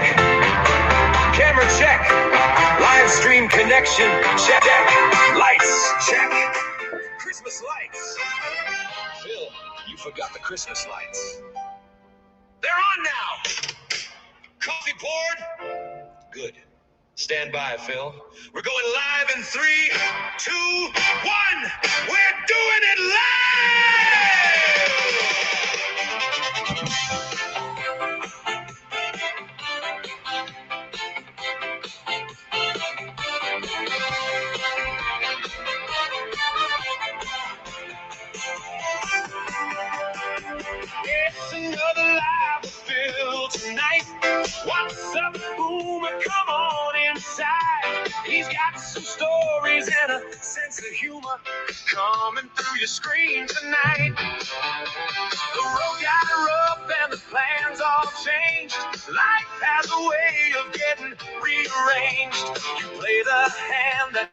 check. Camera check. Live stream connection check. Lights check. Christmas lights. Phil, you forgot the Christmas lights. They're on now. Coffee poured? Good. Stand by, Phil. We're going live in 3, 2, 1. We're doing it live! It's another live with Phil tonight. What's up, Boomer? Come on inside. He's got some stories and a sense of humor coming through your screen tonight. The road got rough and the plans all changed. Life has a way of getting rearranged. You play the hand that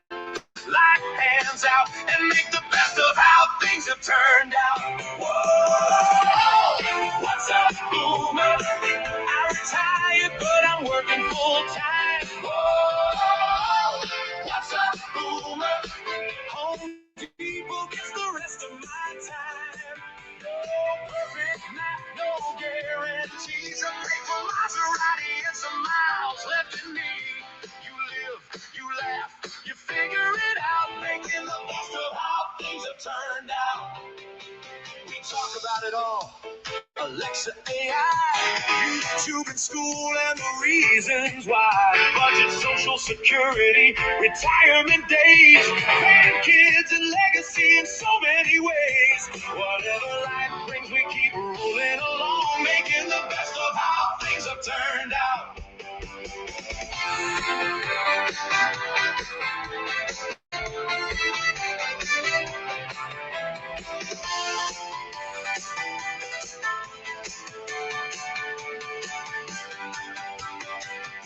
life hands out and make the best of how things have turned out. Whoa! What's up, Boomer? I retired, but I'm working full time. Whoa! What's up, Boomer? Home Depot gets the rest of my time. No perfect map, no guarantees. A grateful Maserati and some miles left in me. You live, you laugh, you figure it out, making the best of how things have turned out. We talk about it all. Alexa, AI, YouTube and school and the reasons why. Budget, social security, retirement days, grandkids and legacy in so many ways. Whatever life brings, we keep rolling along, making the best of how things have turned out.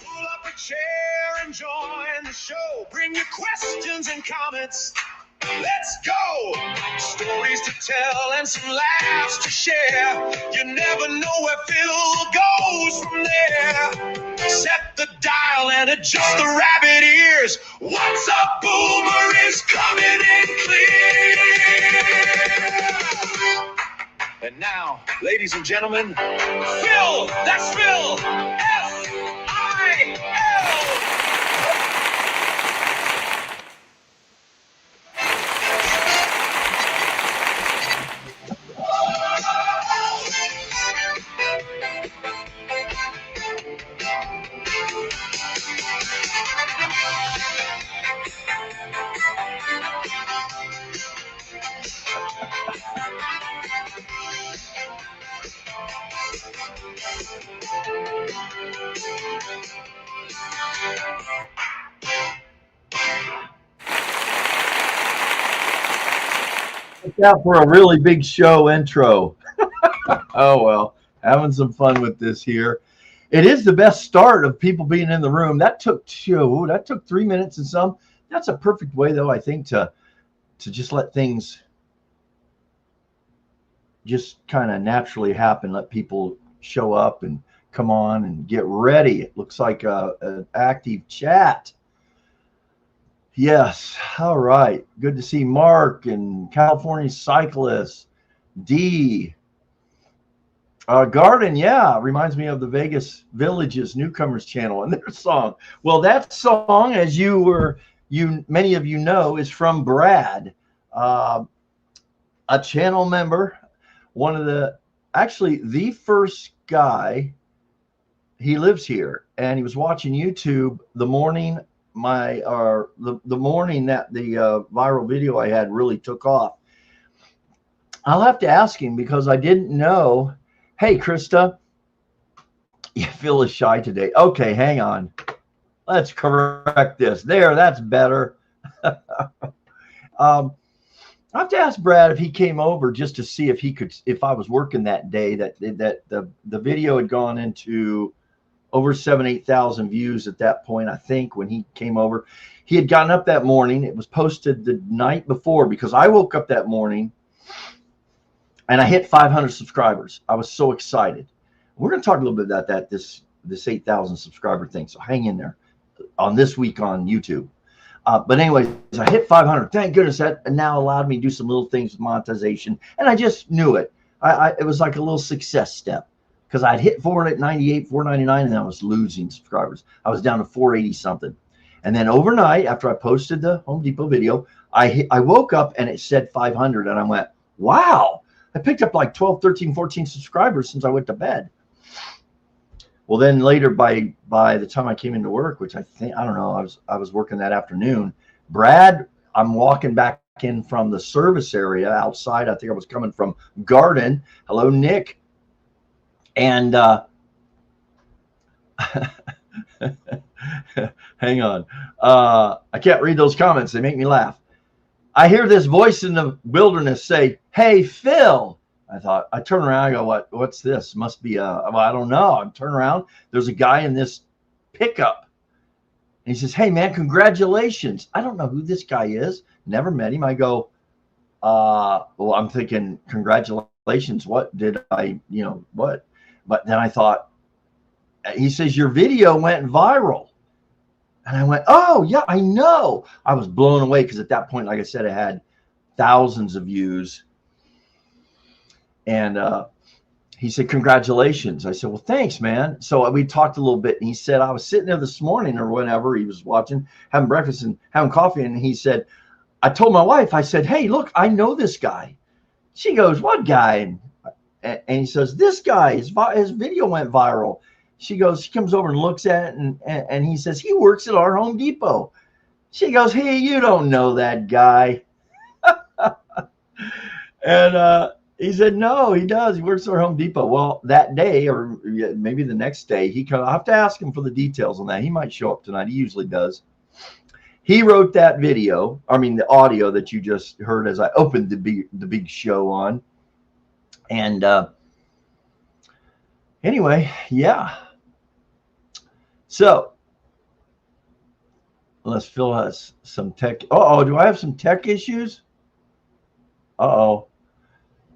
Pull up a chair and join the show. Bring your questions and comments. Let's go! Stories to tell and some laughs to share. You never know where Phil goes from there. Set the dial and adjust the rabbit ears. What's up, Boomer is coming in clear. And now, ladies and gentlemen, Phil! That's Phil! F-I-L! Out for a really big show intro. Oh well, having some fun with this here. It is the best start of people being in the room. That took 3 minutes and some. That's a perfect way, though, I think, to just let things just kind of naturally happen. Let people show up and come on and get ready. It looks like an active chat. Yes. All right. Good to see Mark and California Cyclist, D. Garden, yeah, reminds me of the Vegas Villages Newcomers channel and their song. Well, that song, as many of you know, is from Brad, a channel member, actually the first guy. He lives here, and he was watching YouTube the morning the morning that the viral video I had really took off. I'll have to ask him because I didn't know. Hey, Krista, you feel shy today. Okay, hang on. Let's correct this. There, that's better. I have to ask Brad if he came over just to see if I was working that day. That the video had gone into over 7,000-8,000 views at that point, I think, when he came over. He had gotten up that morning. It was posted the night before because I woke up that morning and I hit 500 subscribers. I was so excited. We're going to talk a little bit about that this this 8,000 subscriber thing. So hang in there on this week on YouTube. But anyways, I hit 500. Thank goodness that now allowed me to do some little things with monetization. And I just knew it. It was like a little success step because I'd hit 498, 499, and I was losing subscribers. I was down to 480 something. And then overnight, after I posted the Home Depot video, I woke up and it said 500. And I went, wow, I picked up like 12, 13, 14 subscribers since I went to bed. Well, then later by the time I came into work, which I don't know, I was working that afternoon. Brad, I'm walking back in from the service area outside. I think I was coming from Garden. Hello, Nick. And hang on. I can't read those comments. They make me laugh. I hear this voice in the wilderness say, "Hey, Phil." I turn around, I go, what's this? Must be well, I don't know. I turn around, there's a guy in this pickup. And he says, "Hey man, congratulations." I don't know who this guy is. Never met him. I go, well, I'm thinking, congratulations. What did I, what? But then I thought, he says, "Your video went viral." And I went, "Oh yeah, I know." I was blown away because at that point, like I said, it had thousands of views. And he said, "Congratulations." I said, "Well, thanks, man." So we talked a little bit, and he said, "I was sitting there this morning or whenever he was watching, having breakfast and having coffee." And he said, I told my wife, I said, "Hey, look, I know this guy." She goes, "What guy?" And he says, "This guy, his video went viral." She comes over and looks at it, and he says, "He works at our Home Depot." She goes, "Hey, you don't know that guy." And he said, "No, he does. He works at our Home Depot." Well, that day, or maybe the next day, I'll have to ask him for the details on that. He might show up tonight. He usually does. He wrote that video, the audio that you just heard as I opened the big show on. And anyway, yeah. So unless Phil has some tech. Uh-oh, do I have some tech issues? Uh-oh.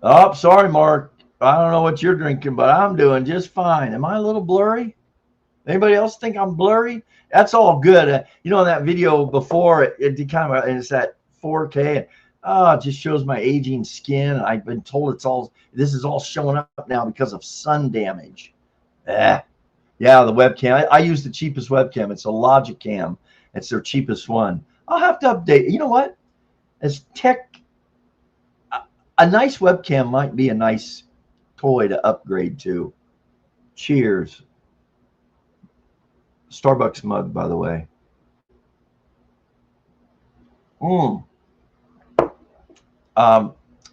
Oh, sorry, Mark. I don't know what you're drinking, but I'm doing just fine. Am I a little blurry? Anybody else think I'm blurry? That's all good. In that video before, it kind of, and it's that 4K. And, it just shows my aging skin. I've been told this is all showing up now because of sun damage. Yeah, the webcam. I use the cheapest webcam. It's a Logicam. It's their cheapest one. I'll have to update. You know what? As tech, a nice webcam might be a nice toy to upgrade to. Cheers. Starbucks mug, by the way.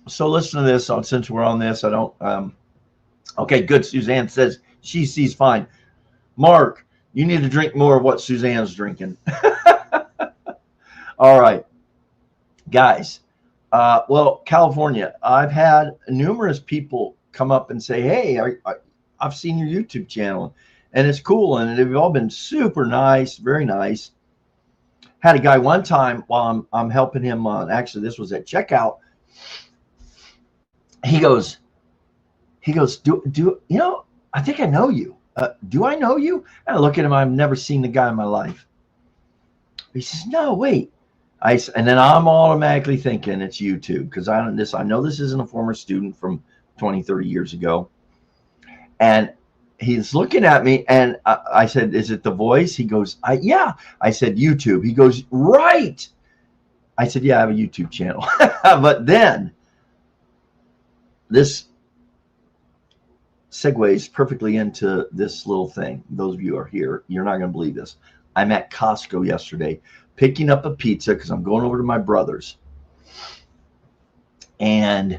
So listen to this. Since we're on this, I don't. Okay, good. Suzanne says she sees fine. Mark, you need to drink more of what Suzanne's drinking. All right, guys. Well, California, I've had numerous people come up and say, "Hey, I've seen your YouTube channel, and it's cool." And they've all been super nice, very nice. Had a guy one time while I'm helping him on, actually, this was at checkout. He goes, do I think I know you. Do I know you? And I look at him. I've never seen the guy in my life. He says, "No, wait." And then I'm automatically thinking it's YouTube because I know this isn't a former student from 20, 30 years ago. And he's looking at me, and I said, "Is it the voice?" He goes, "Yeah." I said, "YouTube." He goes, "Right." I said, "Yeah, I have a YouTube channel." But then this segues perfectly into this little thing. Those of you who are here, you're not going to believe this. I'm at Costco yesterday picking up a pizza because I'm going over to my brother's. And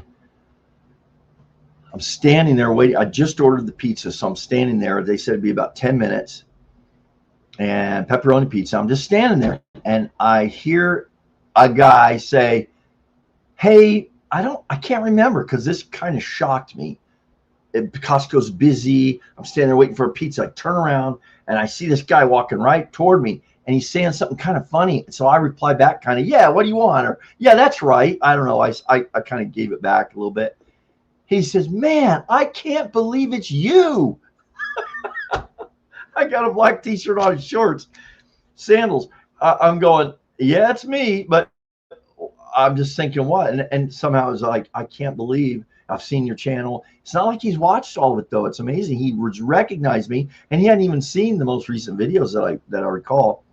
I'm standing there waiting. I just ordered the pizza, so I'm standing there. They said it'd be about 10 minutes. And pepperoni pizza. I'm just standing there, and I hear a guy say, "Hey, I can't remember," because this kind of shocked me. Costco's busy. I'm standing there waiting for a pizza. I turn around, and I see this guy walking right toward me, and he's saying something kind of funny. So I reply back kind of, "Yeah, what do you want?" Or, "Yeah, that's right." I don't know. I kind of gave it back a little bit. He says, "Man, I can't believe it's you." I got a black t-shirt on, shorts, sandals. I'm going, yeah, it's me, but I'm just thinking what? And somehow it's like, I can't believe I've seen your channel. It's not like he's watched all of it though. It's amazing. He recognized me, and he hadn't even seen the most recent videos that I recall.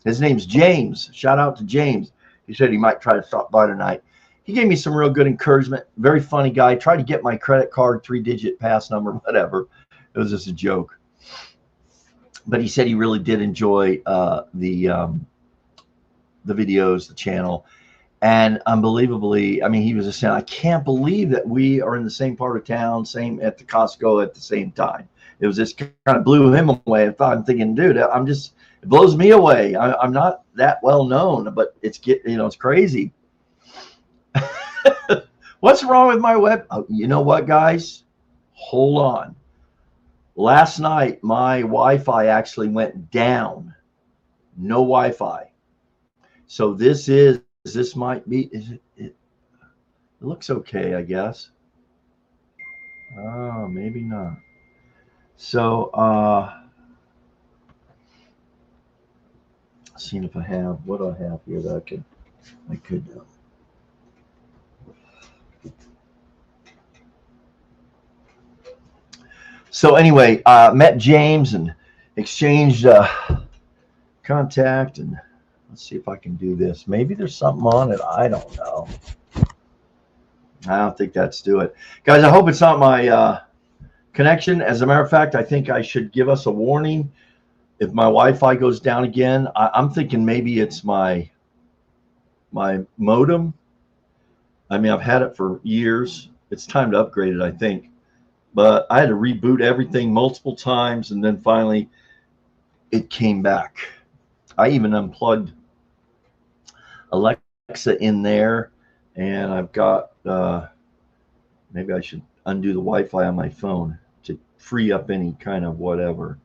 His name's James. Shout out to James. He said he might try to stop by tonight. He gave me some real good encouragement. Very funny guy. Tried to get my credit card 3-digit pass number, whatever. It was just a joke. But he said he really did enjoy the videos, the channel. And unbelievably, I mean, he was just saying, I can't believe that we are in the same part of town, same at the Costco at the same time. It was just kind of blew him away. I'm thinking, dude, it blows me away. I'm not that well known, but it's crazy. What's wrong with my web? Oh, you know what, guys? Hold on. Last night, my Wi-Fi actually went down. No Wi-Fi. So this might be, it looks okay, I guess. Oh, maybe not. So, seeing if I have, what do I have here that I could do. So anyway, met James and exchanged contact, and let's see if I can do this. Maybe there's something on it. I don't know. I don't think that's do it. Guys, I hope it's not my connection. As a matter of fact, I think I should give us a warning if my Wi-Fi goes down again. I'm thinking maybe it's my modem. I mean, I've had it for years. It's time to upgrade it, I think. But I had to reboot everything multiple times, and then finally it came back. I even unplugged Alexa in there, and I've got, maybe I should undo the Wi-Fi on my phone to free up any kind of whatever.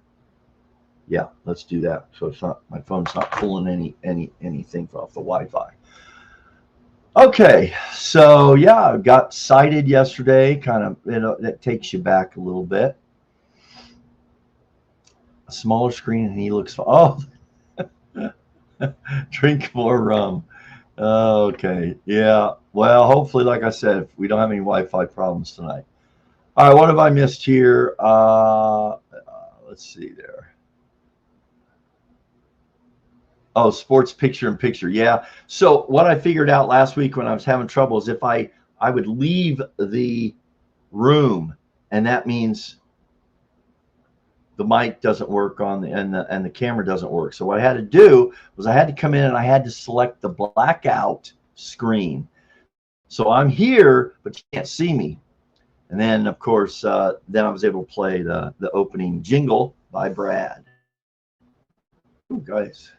Yeah, let's do that. So it's not, my phone's not pulling anything off the Wi-Fi. Okay, so yeah, I got cited yesterday. Kind of, that takes you back a little bit. A smaller screen, and he looks. Oh, drink more rum. Okay, yeah. Well, hopefully, like I said, we don't have any Wi-Fi problems tonight. All right, what have I missed here? Let's see there. Oh, sports picture-in-picture. Yeah. So what I figured out last week when I was having trouble is if I would leave the room, and that means the mic doesn't work on and the camera doesn't work. So what I had to do was I had to come in and I had to select the blackout screen. So I'm here, but you can't see me. And then of course, then I was able to play the opening jingle by Brad. Ooh, guys.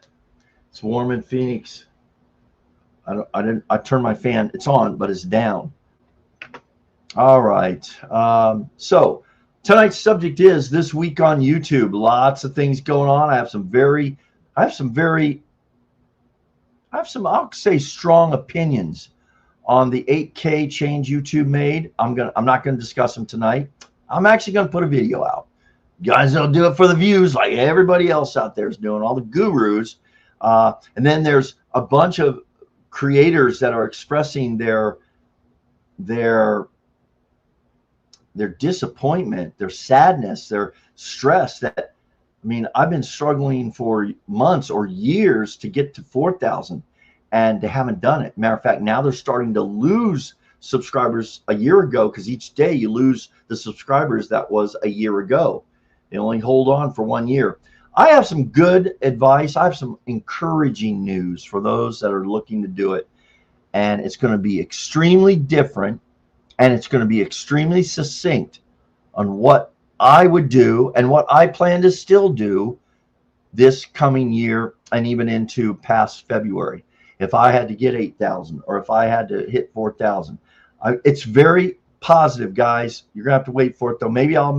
It's warm in Phoenix. I turned my fan. It's on, but it's down. All right. So tonight's subject is this week on YouTube. Lots of things going on. I have some I'll say strong opinions on the 8K change YouTube made. I'm not gonna discuss them tonight. I'm actually gonna put a video out. Guys, don't do it for the views like everybody else out there is doing, all the gurus. And then there's a bunch of creators that are expressing their disappointment, their sadness, their stress. That, I mean, I've been struggling for months or years to get to 4,000, and they haven't done it. Matter of fact, now they're starting to lose subscribers a year ago, because each day you lose the subscribers that was a year ago. They only hold on for 1 year. I have some good advice. I have some encouraging news for those that are looking to do it. And it's going to be extremely different, and it's going to be extremely succinct on what I would do and what I plan to still do this coming year and even into past February. If I had to get 8,000 or if I had to hit 4,000, it's very positive, guys. You're going to have to wait for it though. Maybe I'll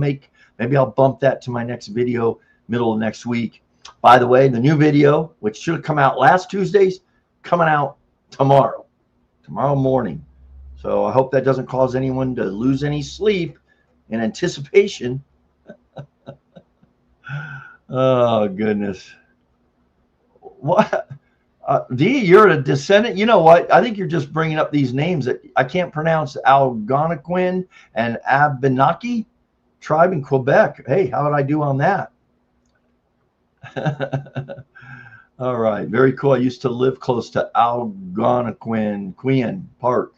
bump that to my next video middle of next week. By the way, the new video, which should have come out last Tuesday's, coming out tomorrow morning. So I hope that doesn't cause anyone to lose any sleep in anticipation. Oh, goodness. What? Dee, you're a descendant. You know what? I think you're just bringing up these names that I can't pronounce. Algonquin and Abenaki tribe in Quebec. Hey, how did I do on that? All right, very cool. I used to live close to Algonquin Park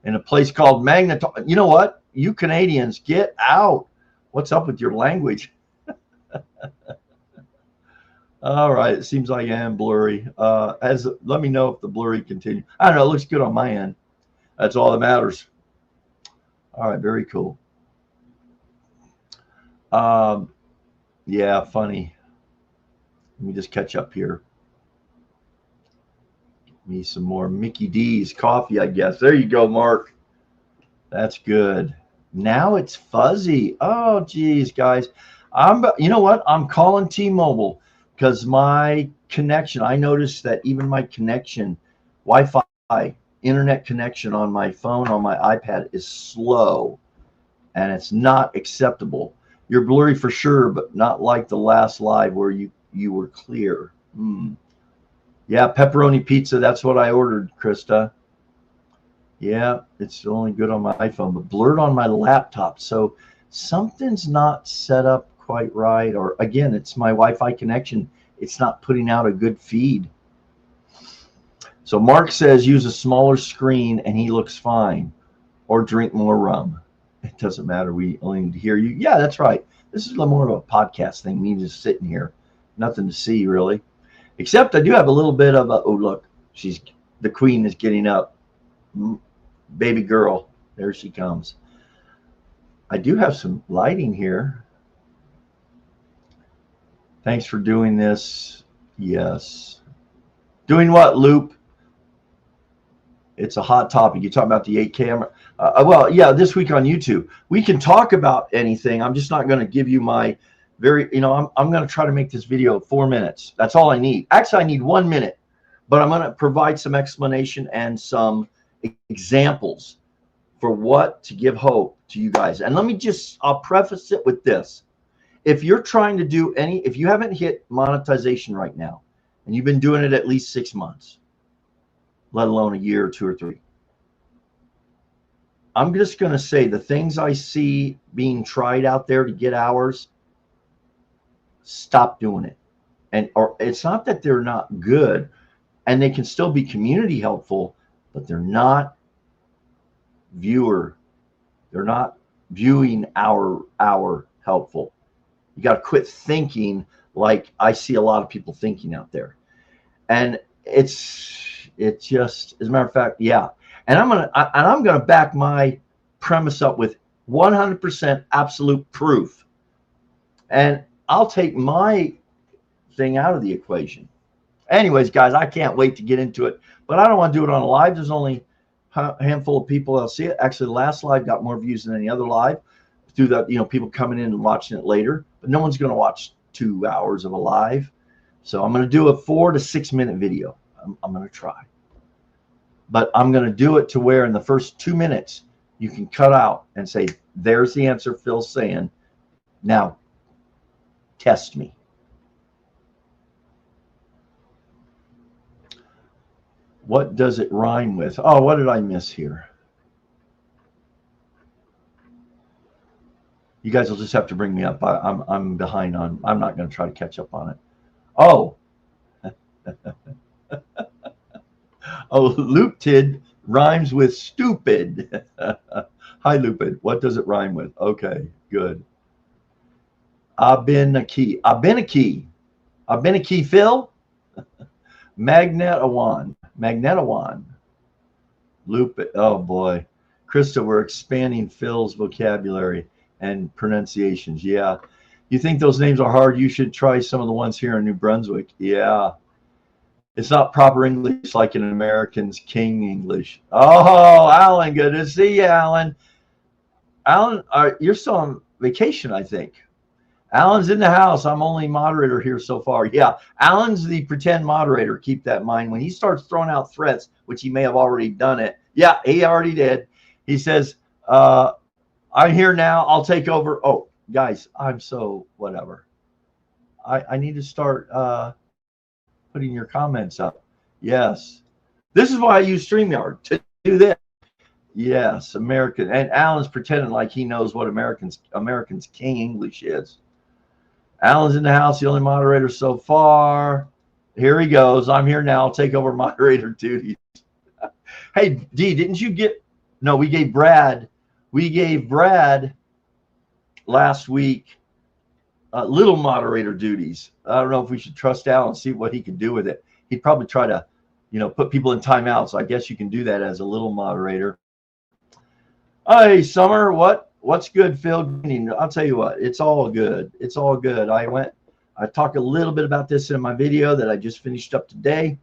in a place called Magnetar. You know what? You Canadians, get out. What's up with your language? All right, it seems like I am blurry. Let me know if the blurry continues. I don't know. It looks good on my end. That's all that matters. All right, very cool. Yeah, funny. Let me just catch up here. Me some more Mickey D's coffee, I guess. There you go, Mark. That's good. Now it's fuzzy. Oh, geez, guys. You know what? I'm calling T-Mobile because my connection, I noticed that even my connection, Wi-Fi, internet connection on my phone, on my iPad is slow and it's not acceptable. You're blurry for sure, but not like the last live where you were clear. Yeah, pepperoni pizza. That's what I ordered, Krista. Yeah, it's only good on my iPhone, but blurred on my laptop. So something's not set up quite right. Or again, it's my Wi-Fi connection. It's not putting out a good feed. So Mark says use a smaller screen and he looks fine. Or drink more rum. It doesn't matter. We only need to hear you. Yeah, that's right. This is a little more of a podcast thing. Me just sitting here. Nothing to see really. Except I do have a little bit of a, oh look, the queen is getting up. Baby girl, there she comes. I do have some lighting here. Thanks for doing this. Yes. Doing what, Loop? It's a hot topic. You talking about the 8 camera? Well, yeah, this week on YouTube. We can talk about anything. I'm just not going to give you my I'm going to try to make this video 4 minutes. That's all I need. Actually, I need 1 minute, but I'm going to provide some explanation and some examples for what to give hope to you guys. And I'll preface it with this. If you're trying to do if you haven't hit monetization right now, and you've been doing it at least 6 months, let alone a year or 2 or 3, I'm just going to say the things I see being tried out there to get hours, stop doing it. Or it's not that they're not good, and they can still be community helpful, but they're not viewing our helpful. You got to quit thinking like I see a lot of people thinking out there. And it's just, as a matter of fact, yeah. And I'm gonna back my premise up with 100% absolute proof. And I'll take my thing out of the equation. Anyways, guys, I can't wait to get into it, but I don't want to do it on a live. There's only a handful of people that'll see it. Actually, the last live got more views than any other live through that, people coming in and watching it later, but no one's going to watch 2 hours of a live. So I'm going to do a 4 to 6 minute video. I'm going to try, but I'm going to do it to where in the first 2 minutes you can cut out and say, there's the answer Phil's saying. Now test me. What does it rhyme with? Oh, what did I miss here? You guys will just have to bring me up. I'm behind on. I'm not going to try to catch up on it. Oh, oh, Looptid rhymes with stupid. Hi, Lupid. What does it rhyme with? Okay, good. I've been a key, Phil. Magnetawan. Loop it. Oh boy. Krista, we're expanding Phil's vocabulary and pronunciations. Yeah. You think those names are hard? You should try some of the ones here in New Brunswick. Yeah. It's not proper English like an American's King English. Oh, Alan, good to see you, Alan. Alan, you're still on vacation, I think. Alan's in the house. I'm only moderator here so far. Yeah, Alan's the pretend moderator. Keep that in mind. When he starts throwing out threats, which he may have already done it. Yeah, he already did. He says, I'm here now. I'll take over. Oh, guys, I'm so whatever. I need to start putting your comments up. Yes. This is why I use StreamYard, to do this. Yes, American. And Alan's pretending like he knows what Americans King English is. Alan's in the house, the only moderator so far. Here he goes. I'm here now. I'll take over moderator duties. Hey, Dee, didn't you get? No, we gave Brad last week little moderator duties. I don't know if we should trust Alan and see what he can do with it. He'd probably try to, put people in timeout. So I guess you can do that as a little moderator. Hey, Summer, what's good, Phil? I'll tell you what, it's all good. It's all good. I talked a little bit about this in my video that I just finished up today,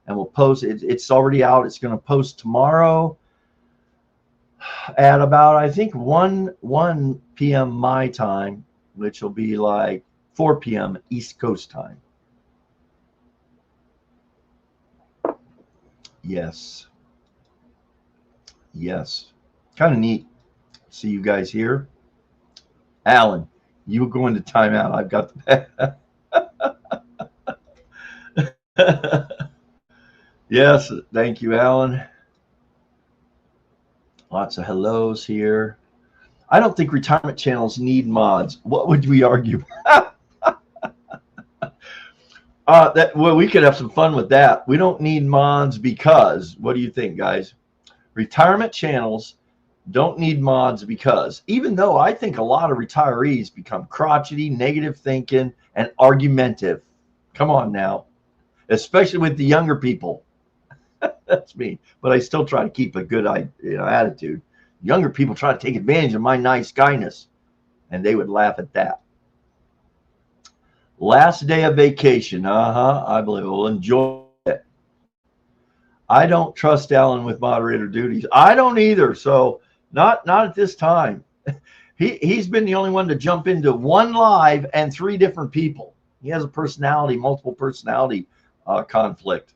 and we'll post it. It's already out. It's going to post tomorrow at about, I think, 1 p.m. my time, which will be like 4 p.m. East Coast time. Yes. Kind of neat. See you guys here. Alan, you were going to timeout. I've got the Yes, thank you, Alan. Lots of hellos here. I don't think retirement channels need mods. What would we argue? Well, we could have some fun with that. We don't need mods because, what do you think, guys? Retirement channels don't need mods because, even though I think a lot of retirees become crotchety, negative thinking, and argumentative. Come on now. Especially with the younger people. That's me. But I still try to keep a good attitude. Younger people try to take advantage of my nice guyness, and they would laugh at that. Last day of vacation. I believe we'll enjoy it. I don't trust Alan with moderator duties. I don't either. So not at this time. He's been the only one to jump into one live and 3 different people. He has a multiple personality conflict.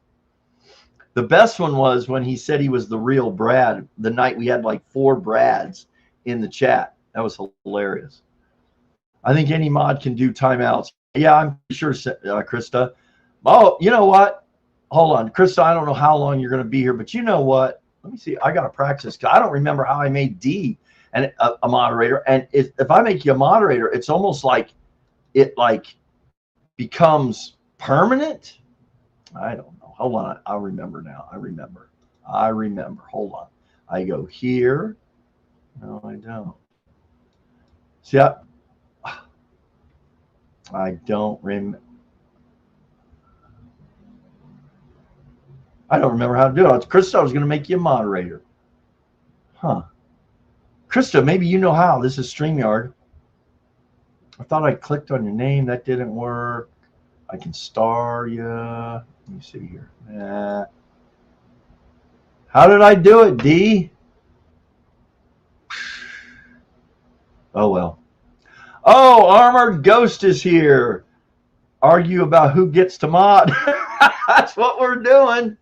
The best one was when he said he was the real Brad the night we had like 4 Brads in the chat. That was hilarious. I think any mod can do timeouts. Yeah, I'm sure, Krista. Oh, you know what? Hold on. Krista, I don't know how long you're going to be here, but you know what? Let me see. I got to practice. I don't remember how I made D and a moderator. And if I make you a moderator, it's almost like it becomes permanent. I don't know. Hold on. I'll remember now. I remember. Hold on. I go here. No, I don't. See, I don't remember. I don't remember how to do it. Krista, I was going to make you a moderator. Huh. Krista, maybe you know how. This is StreamYard. I thought I clicked on your name. That didn't work. I can star you. Let me see here. How did I do it, D? Oh, well. Oh, Armored Ghost is here. Argue about who gets to mod. That's what we're doing.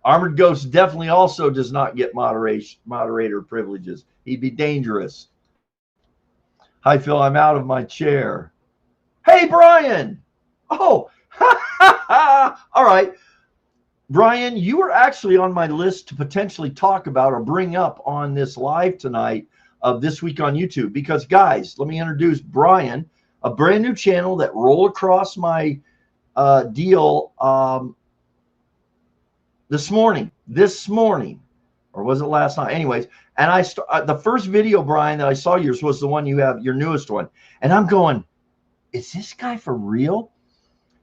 Armored Ghost definitely also does not get moderator privileges. He'd be dangerous. Hi, Phil. I'm out of my chair. Hey, Brian. Oh, all right. Brian, you were actually on my list to potentially talk about or bring up on this live tonight of This Week on YouTube. Because, guys, let me introduce Brian, a brand new channel that rolled across my deal this morning, or was it last night? Anyways, and the first video, Brian, that I saw yours was the one you have, your newest one. And I'm going, is this guy for real?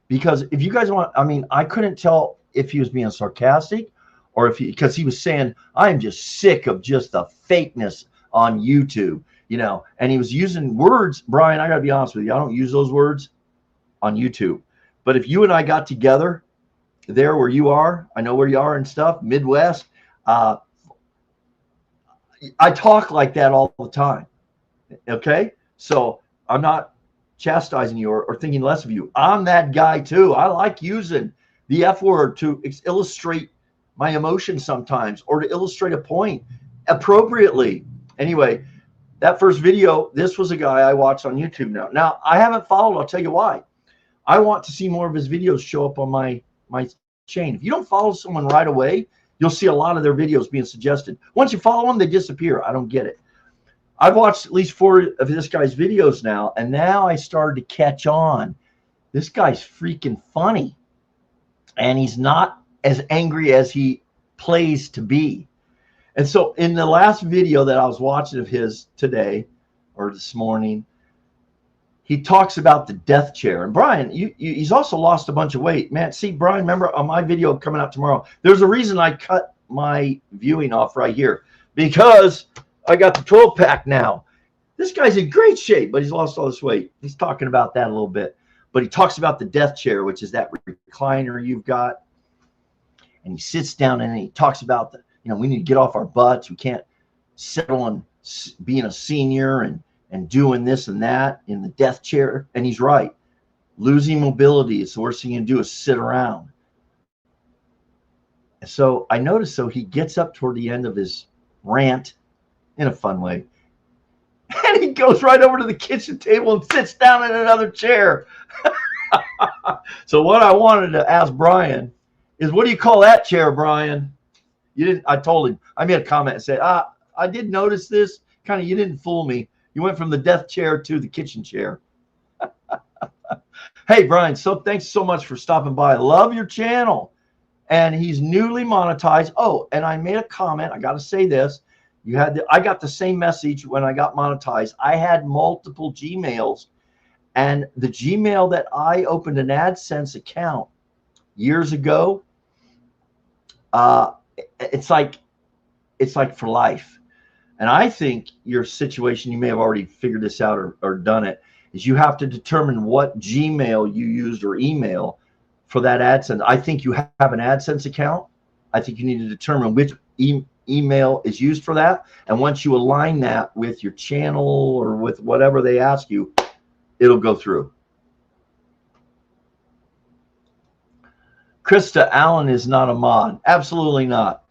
Because if you guys want, I couldn't tell if he was being sarcastic or because he was saying, I'm just sick of just the fakeness on YouTube, and he was using words. Brian, I got to be honest with you. I don't use those words on YouTube. But if you and I got together there where you are, I know where you are and stuff, Midwest, I talk like that all the time. Okay? So I'm not chastising you or thinking less of you. I'm that guy too. I like using the F word to illustrate my emotions sometimes or to illustrate a point appropriately. Anyway, that first video, this was a guy I watched on YouTube now. Now, I haven't followed. I'll tell you why. I want to see more of his videos show up on my chain. If you don't follow someone right away, you'll see a lot of their videos being suggested. Once you follow them, they disappear. I don't get it. I've watched at least 4 of this guy's videos now, and now I started to catch on. This guy's freaking funny, and he's not as angry as he plays to be. And so in the last video that I was watching of his today or this morning, he talks about the death chair. And Brian, he's also lost a bunch of weight. Man, see, Brian, remember on my video coming out tomorrow, there's a reason I cut my viewing off right here, because I got the 12-pack now. This guy's in great shape, but he's lost all this weight. He's talking about that a little bit. But he talks about the death chair, which is that recliner you've got. And he sits down and he talks about, we need to get off our butts. We can't settle on being a senior and doing this and that in the death chair. And he's right. Losing mobility is the worst thing you can do is sit around. And so I noticed, so he gets up toward the end of his rant in a fun way. And he goes right over to the kitchen table and sits down in another chair. So what I wanted to ask Brian is, what do you call that chair, Brian? You didn't. I told him. I made a comment and said, I did notice this. Kind of, you didn't fool me. You went from the death chair to the kitchen chair. Hey, Brian, so thanks so much for stopping by. I love your channel. And he's newly monetized. Oh, and I made a comment. I got to say this. I got the same message when I got monetized. I had multiple Gmails, and the Gmail that I opened an AdSense account years ago, it's like for life. And I think your situation, you may have already figured this out or done it, is you have to determine what Gmail you used or email for that AdSense. I think you have an AdSense account. I think you need to determine which email is used for that. And once you align that with your channel or with whatever they ask you, it'll go through. Krista, Alan is not a mod. Absolutely not.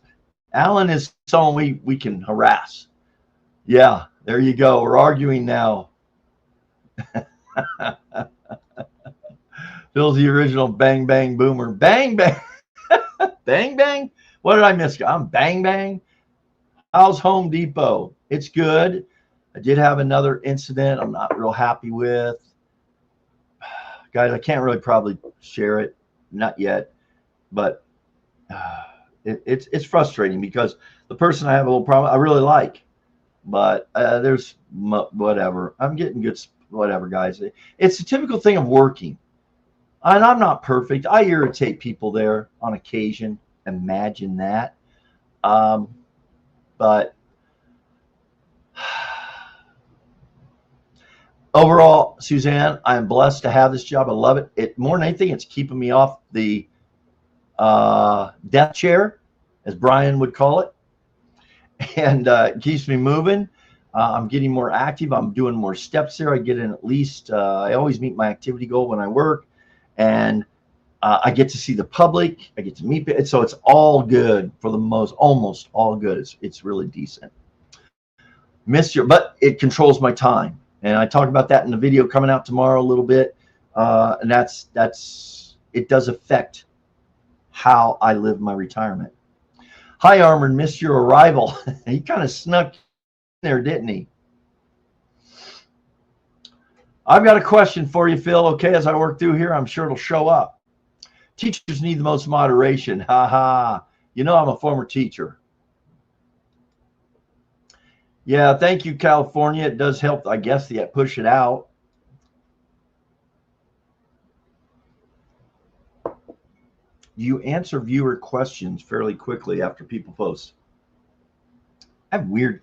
Alan is someone we can harass. Yeah, there you go. We're arguing now. Phil's the original bang bang boomer. Bang bang. Bang bang. What did I miss? I'm bang bang. How's Home Depot? It's good. I did have another incident I'm not real happy with. Guys, I can't really probably share it. Not yet. But it's frustrating because the person I have a little problem, I really like. But there's whatever. I'm getting good, whatever, guys. It's a typical thing of working. And I'm not perfect. I irritate people there on occasion. Imagine that. But overall, Suzanne, I am blessed to have this job. I love it. More than anything, it's keeping me off the death chair, as Brian would call it, and it keeps me moving. I'm getting more active. I'm doing more steps there. I get in at least, I always meet my activity goal when I work, and I get to see the public. I get to meet it. So it's all good for the almost all good. It's really decent. But it controls my time. And I talk about that in the video coming out tomorrow a little bit. And it does affect how I live my retirement. Hi, Armored, missed your arrival. He kind of snuck in there, didn't he? I've got a question for you, Phil. Okay, as I work through here, I'm sure it'll show up. Teachers need the most moderation. Ha ha. You know, I'm a former teacher. Yeah, thank you, California. It does help, I guess, to push it out. You answer viewer questions fairly quickly after people post.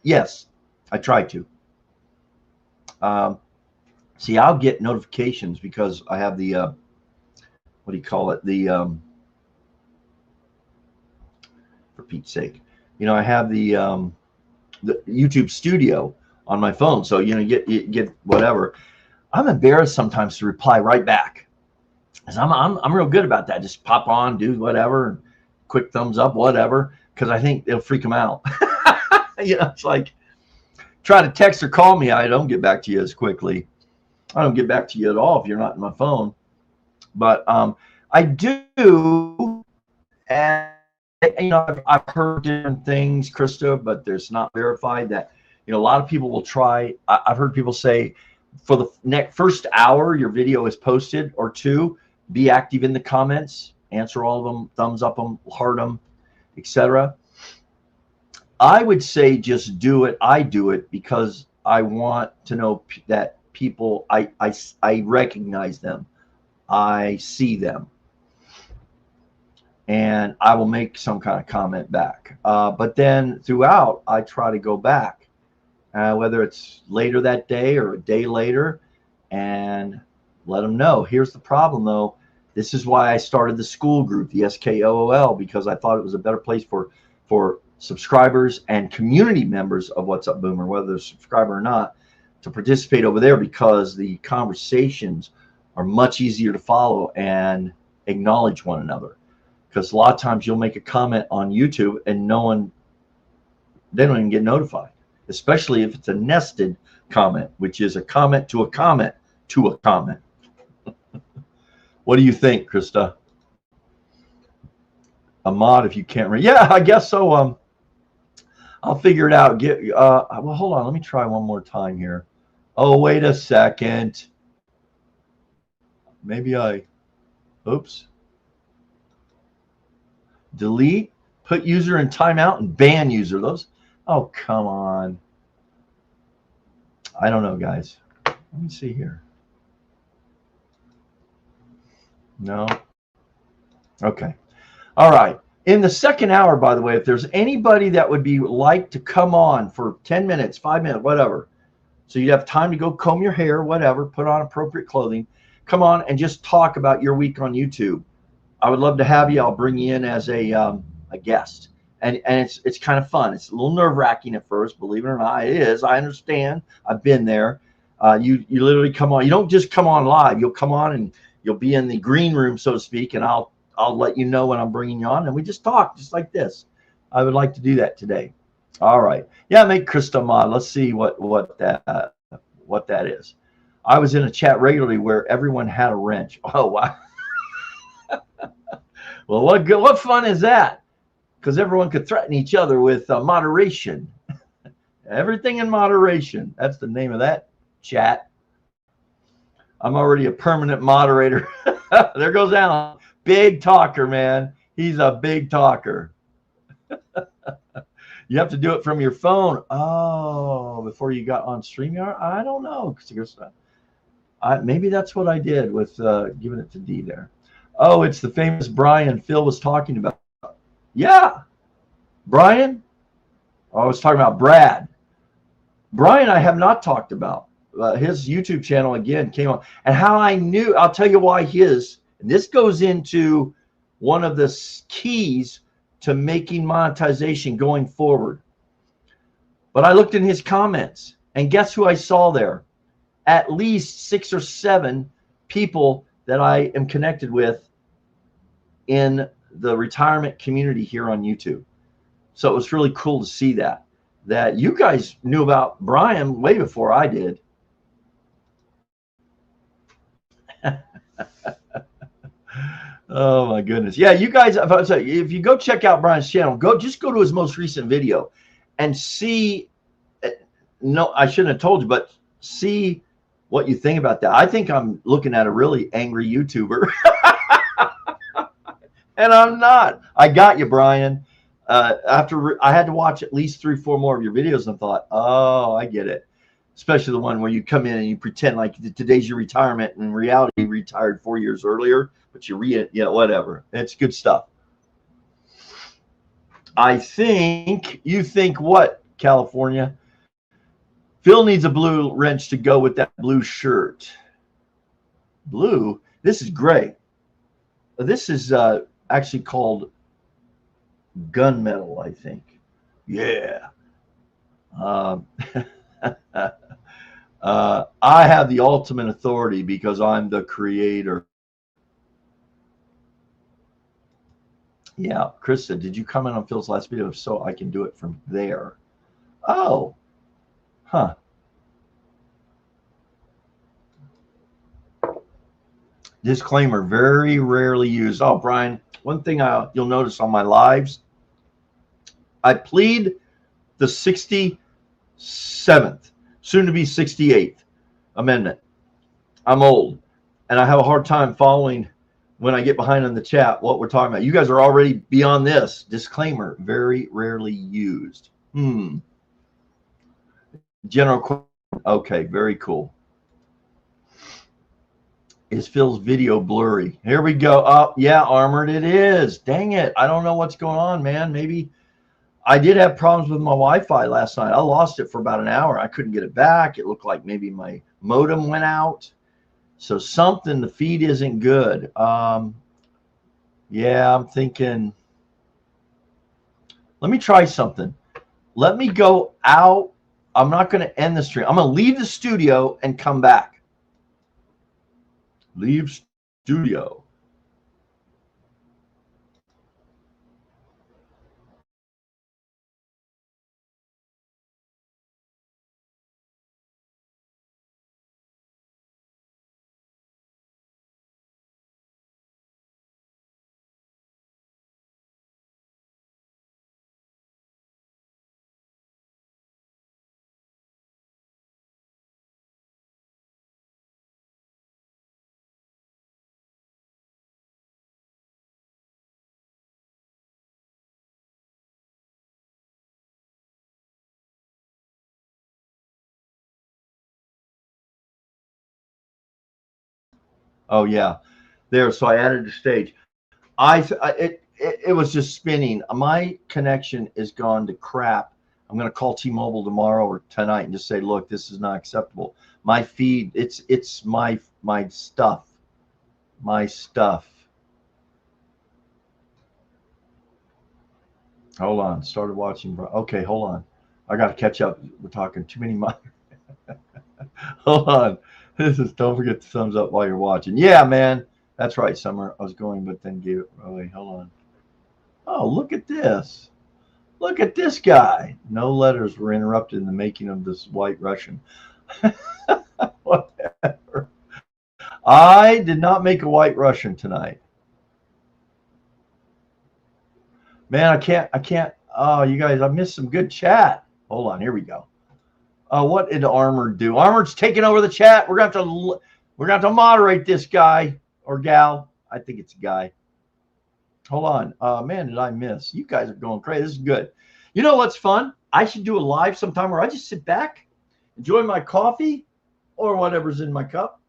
Yes, I try to. See, I'll get notifications because I have the, what do you call it? For Pete's sake, I have the YouTube Studio on my phone. So, you get whatever. I'm embarrassed sometimes to reply right back. Because I'm real good about that. Just pop on, do whatever, quick thumbs up, whatever, because I think it'll freak them out. It's like, try to text or call me, I don't get back to you as quickly. I don't get back to you at all if you're not in my phone. But I do, and I've heard different things, Krista, but there's not verified that. A lot of people will try. I've heard people say, for the first hour your video is posted or two, be active in the comments, answer all of them, thumbs up them, heart them, etc. I would say just do it. I do it because I want to know that people, I recognize them, I see them, and I will make some kind of comment back. But then throughout, I try to go back, whether it's later that day or a day later, and let them know. Here's the problem, though. This is why I started the school group, the SKOOL, because I thought it was a better place for subscribers and community members of What's Up Boomer, whether they're a subscriber or not, to participate over there, because the conversations are much easier to follow and acknowledge one another. Because a lot of times you'll make a comment on YouTube and they don't even get notified, especially if it's a nested comment, which is a comment to a comment to a comment. What do you think, Krista? Ahmad, if you can't read. Yeah, I guess so. I'll figure it out. Well, hold on. Let me try one more time here. Oh, wait a second. Maybe oops. Delete, put user in timeout, and ban user. Oh, come on. I don't know, guys. Let me see here. No. Okay. All right. In the second hour, by the way, if there's anybody that would be like to come on for 10 minutes, 5 minutes, whatever, so you'd have time to go comb your hair, whatever, put on appropriate clothing, come on and just talk about your week on YouTube. I would love to have you. I'll bring you in as a guest. And it's kind of fun. It's a little nerve-wracking at first, believe it or not. It is. I understand. I've been there. You literally come on. You don't just come on live. You'll come on and you'll be in the green room, so to speak, and I'll let you know when I'm bringing you on, and we just talk just like this. I would like to do that today. All right. Yeah, make Krista mod. Let's see what that is. I was in a chat regularly where everyone had a wrench. Oh, wow. Well, what fun is that? Because everyone could threaten each other with moderation. Everything in moderation. That's the name of that chat. I'm already a permanent moderator. There goes Alan. Big talker, man. He's a big talker. You have to do it from your phone. Oh, before you got on StreamYard? I don't know. Maybe that's what I did with giving it to D there. Oh, it's the famous Brian Phil was talking about. Yeah. Brian? Oh, I was talking about Brad. Brian, I have not talked about. His YouTube channel, again, came on. And how I knew, I'll tell you why his, and this goes into one of the keys to making monetization going forward. But I looked in his comments, and guess who I saw there? At least 6 or 7 people that I am connected with in the retirement community here on YouTube. So it was really cool to see that you guys knew about Brian way before I did. Oh my goodness. Yeah, you guys, if you go check out Brian's channel, just go to his most recent video and see. No, I shouldn't have told you, but see what you think about that. I think I'm looking at a really angry YouTuber. And I'm not. I got you, Brian. After I had to watch at least 3 or 4 more of your videos and thought, oh, I get it. Especially the one where you come in and you pretend like today's your retirement, and in reality you retired 4 years earlier, but whatever. It's good stuff. I think you think what, California? Phil needs a blue wrench to go with that blue shirt. Blue? This is gray. This is actually called gunmetal, I think. Yeah. I have the ultimate authority because I'm the creator. Yeah, Krista, did you comment on Phil's last video? If so, I can do it from there. Oh, Huh. Disclaimer, very rarely used. Oh, Brian, one thing you'll notice on my lives, I plead the 67th, soon to be 68th amendment. I'm old, and I have a hard time following when I get behind in the chat what we're talking about. You guys are already beyond this. Disclaimer, very rarely used. General, okay, very cool. Is Phil's video blurry? Here we go. Oh, yeah, Armored, it is. Dang it. I don't know what's going on, man. Maybe I did have problems with my Wi-Fi last night. I lost it for about an hour. I couldn't get it back. It looked like maybe my modem went out. So something, the feed isn't good. Yeah, I'm thinking, let me try something. Let me go out. I'm not going to end the stream. I'm going to leave the studio and come back. Leave studio. Oh yeah, there. So I added a stage. It was just spinning. My connection is gone to crap. I'm going to call T-Mobile tomorrow or tonight and just say, look, this is not acceptable. My feed, it's my stuff, my stuff. Hold on. Started watching. Okay, hold on. I got to catch up. We're talking too many miles. Hold on. This is, don't forget the thumbs up while you're watching. Yeah, man. That's right, Summer. I was going, but then gave it away. Hold on. Oh, look at this. Look at this guy. No letters were interrupted in the making of this White Russian. Whatever. I did not make a White Russian tonight. Man, I can't. Oh, you guys, I missed some good chat. Hold on, here we go. What did Armored do? Armored's taking over the chat. We're gonna have to moderate this guy or gal. I think it's a guy. Hold on. Man, did I miss? You guys are going crazy. This is good. You know what's fun? I should do a live sometime where I just sit back, enjoy my coffee or whatever's in my cup,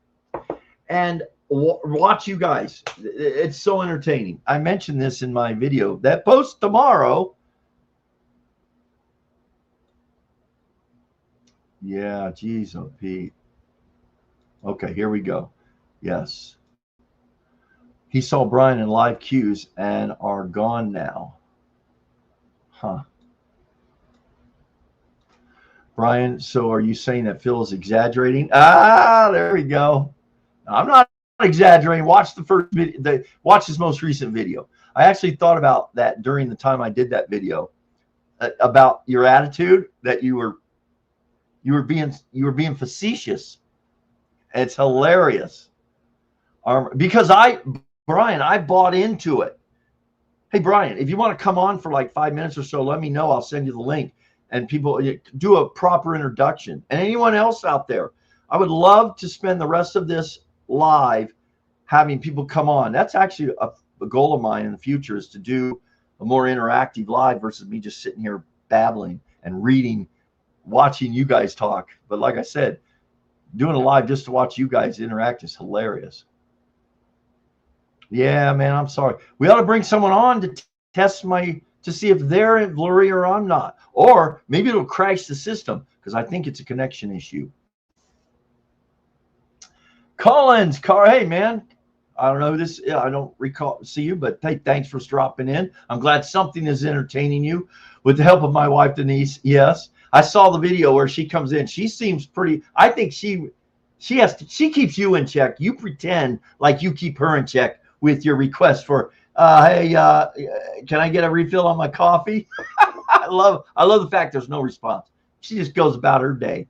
and watch you guys. It's so entertaining. I mentioned this in my video that posts tomorrow. Yeah, geez, oh, Pete. Okay, here we go. Yes. He saw Brian in live queues and are gone now. Huh. Brian, so are you saying that Phil is exaggerating? Ah, there we go. I'm not exaggerating. Watch the first video. Watch his most recent video. I actually thought about that during the time I did that video about your attitude, that you were being facetious. It's hilarious. Because Brian, I bought into it. Hey, Brian, if you want to come on for like 5 minutes or so, let me know. I'll send you the link. And people do a proper introduction. And anyone else out there, I would love to spend the rest of this live having people come on. That's actually a goal of mine in the future, is to do a more interactive live versus me just sitting here babbling and reading, watching you guys talk. But like I said, doing a live just to watch you guys interact is hilarious. Yeah, man, I'm sorry. We ought to bring someone on to test to see if they're blurry or I'm not. Or maybe it'll crash the system, because I think it's a connection issue. Collins, hey, man. I don't know who this. I don't see you, but hey, thanks for dropping in. I'm glad something is entertaining you. With the help of my wife, Denise, yes. I saw the video where she comes in. She seems pretty. I think she keeps you in check. You pretend like you keep her in check with your request for, hey, can I get a refill on my coffee? I love the fact there's no response. She just goes about her day.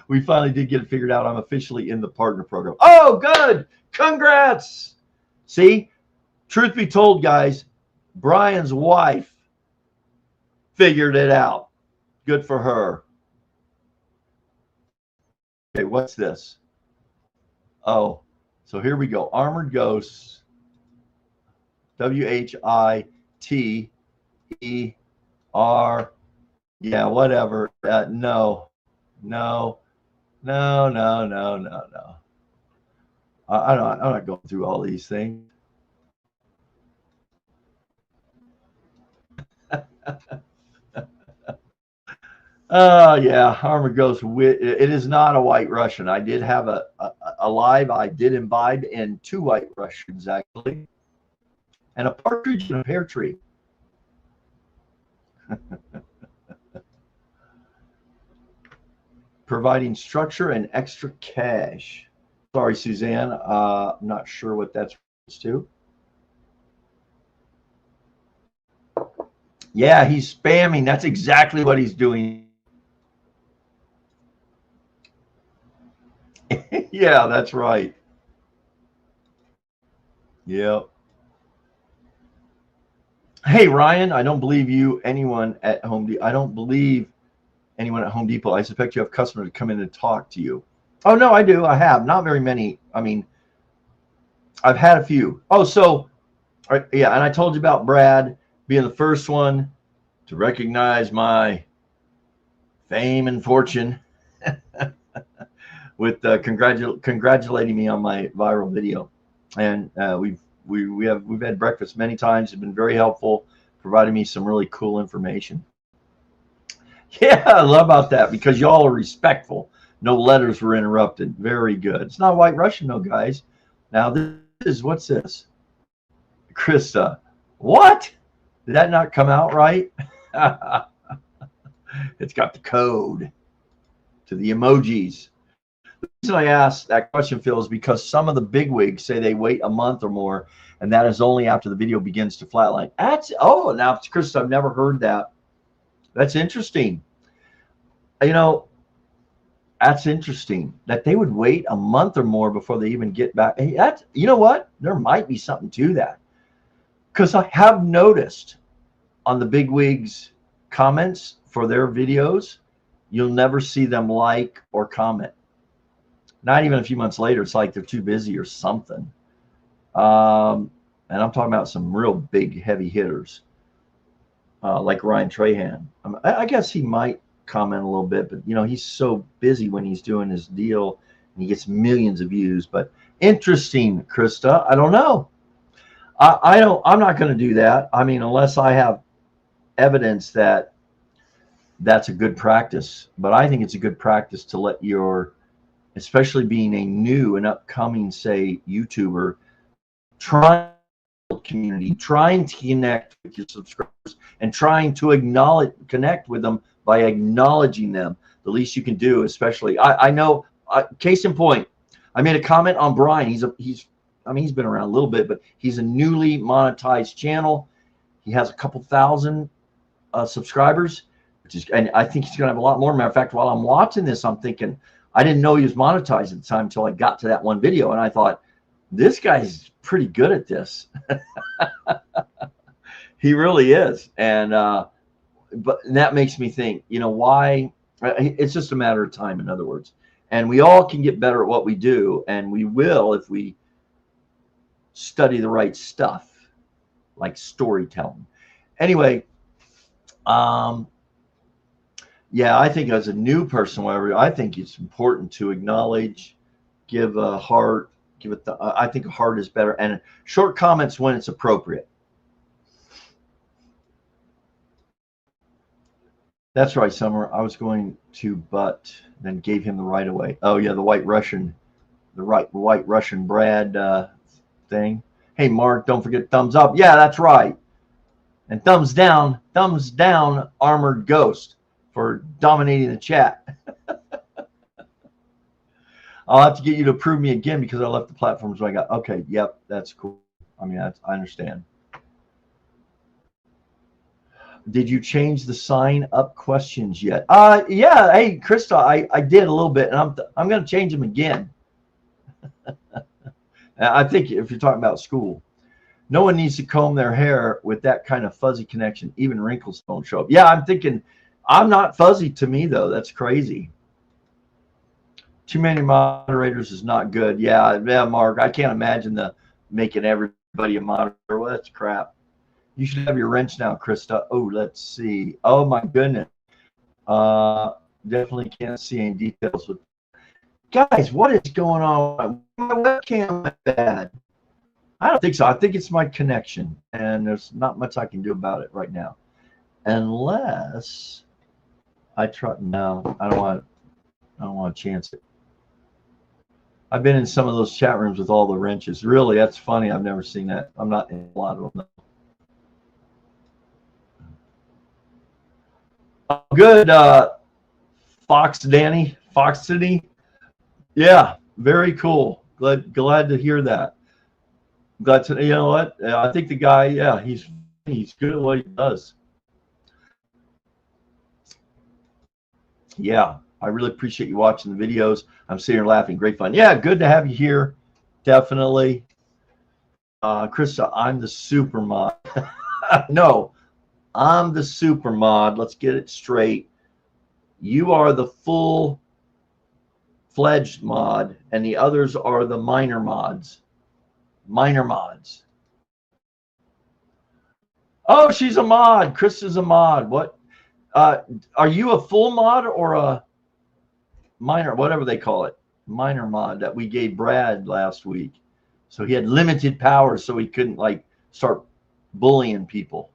We finally did get it figured out. I'm officially in the partner program. Oh, good. Congrats. See, truth be told, guys, Brian's wife figured it out. Good for her. Okay, what's this? Oh, so here we go. Armored Ghosts. WHITER. Yeah, whatever. No. I'm not going through all these things. Oh, yeah, Armored Ghost. It is not a White Russian. I did have a live. I did imbibe in 2 White Russians, actually, and a partridge in a pear tree. Providing structure and extra cash. Sorry, Suzanne. I'm not sure what that's to. Yeah, he's spamming. That's exactly what he's doing. Yeah, that's right. Yep. Hey, Ryan, I don't believe anyone at Home Depot. I don't believe anyone at Home Depot. I suspect you have customers come in and talk to you. Oh, no, I do. I have. Not very many. I mean, I've had a few. Oh, so, yeah, and I told you about Brad being the first one to recognize my fame and fortune with congratulating me on my viral video. And we've had breakfast many times. It's been very helpful, providing me some really cool information. Yeah, I love about that because y'all are respectful. No letters were interrupted. Very good. It's not White Russian, though, guys. Now this is, what's this? Krista. What? Did that not come out right? It's got the code to the emojis. The reason I asked that question, Phil, is because some of the bigwigs say they wait a month or more, and that is only after the video begins to flatline. Now, Chris, I've never heard that. That's interesting. You know, that's interesting that they would wait a month or more before they even get back. Hey, you know what? There might be something to that, because I have noticed on the bigwigs comments for their videos, you'll never see them like or comment. Not even a few months later, it's like they're too busy or something. And I'm talking about some real big heavy hitters, like Ryan Trahan. I guess he might comment a little bit, but he's so busy when he's doing his deal and he gets millions of views. But interesting, Krista. I don't know. I'm not going to do that. I mean, unless I have evidence that that's a good practice. But I think it's a good practice to let especially being a new and upcoming, say, YouTuber, trying to build community, trying to connect with your subscribers, and trying to connect with them by acknowledging them. The least you can do, especially, I know, case in point, I made a comment on Brian. He's been around a little bit, but he's a newly monetized channel. He has a couple thousand subscribers, and I think he's going to have a lot more. Matter of fact, while I'm watching this, I'm thinking, I didn't know he was monetized at the time until I got to that one video, and I thought, this guy's pretty good at this. He really is, and that makes me think, why? It's just a matter of time, in other words. And we all can get better at what we do, and we will if we study the right stuff, like storytelling. Anyway, yeah, I think as a new person, I think it's important to acknowledge, give a heart, I think a heart is better, and short comments when it's appropriate. That's right, Summer. I was going to, but then gave him the right of way. Oh yeah, the White Russian Brad thing. Hey, Mark, don't forget thumbs up. Yeah, that's right. And thumbs down, Armored Ghost, for dominating the chat. I'll have to get you to approve me again because I left the platforms when I got. Okay, yep, that's cool. I mean, I understand. Did you change the sign up questions yet? Yeah. Hey, Krista, I did a little bit, and I'm going to change them again. I think if you're talking about school, no one needs to comb their hair with that kind of fuzzy connection. Even wrinkles don't show up. Yeah, I'm thinking I'm not fuzzy to me though. That's crazy. Too many moderators is not good. Yeah, Mark, I can't imagine making everybody a moderator. Well, that's crap. You should have your wrench now, Krista. Oh, let's see. Oh my goodness. Definitely can't see any details with guys. What is going on? My webcam went bad. I don't think so. I think it's my connection, and there's not much I can do about it right now, unless I try. No, I don't want to chance it. I've been in some of those chat rooms with all the wrenches. Really, that's funny. I've never seen that. I'm not in a lot of them. Good, Fox Danny, Fox City. Yeah, very cool. Glad to hear that. Glad to, you know what? I think the guy, yeah, he's good at what he does. Yeah, I really appreciate you watching the videos. I'm sitting here laughing. Great fun. Yeah, good to have you here. Definitely. Krista, I'm the super mod. No, I'm the super mod. Let's get it straight. You are the full-fledged mod, and the others are the minor mods. Minor mods. Oh, she's a mod. Chris is a mod. What? Are you a full mod or a minor, whatever they call it? Minor mod that we gave Brad last week. So he had limited powers, so he couldn't like start bullying people.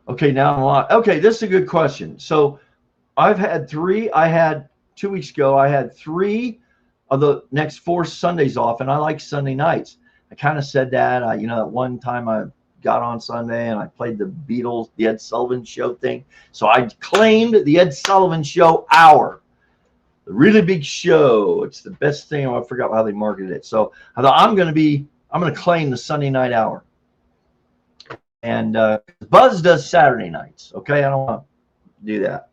Okay, now I'm on. Okay, this is a good question. So I've had 3. I had 2 weeks ago, I had 3 of the next 4 Sundays off, and I like Sunday nights. I kind of said that. You know, at one time I got on Sunday and I played the Beatles, the Ed Sullivan Show thing. So I claimed the Ed Sullivan Show hour. The really big show. It's the best thing. I forgot how they marketed it. So I thought I'm going to claim the Sunday night hour. And Buzz does Saturday nights. Okay, I don't want to do that.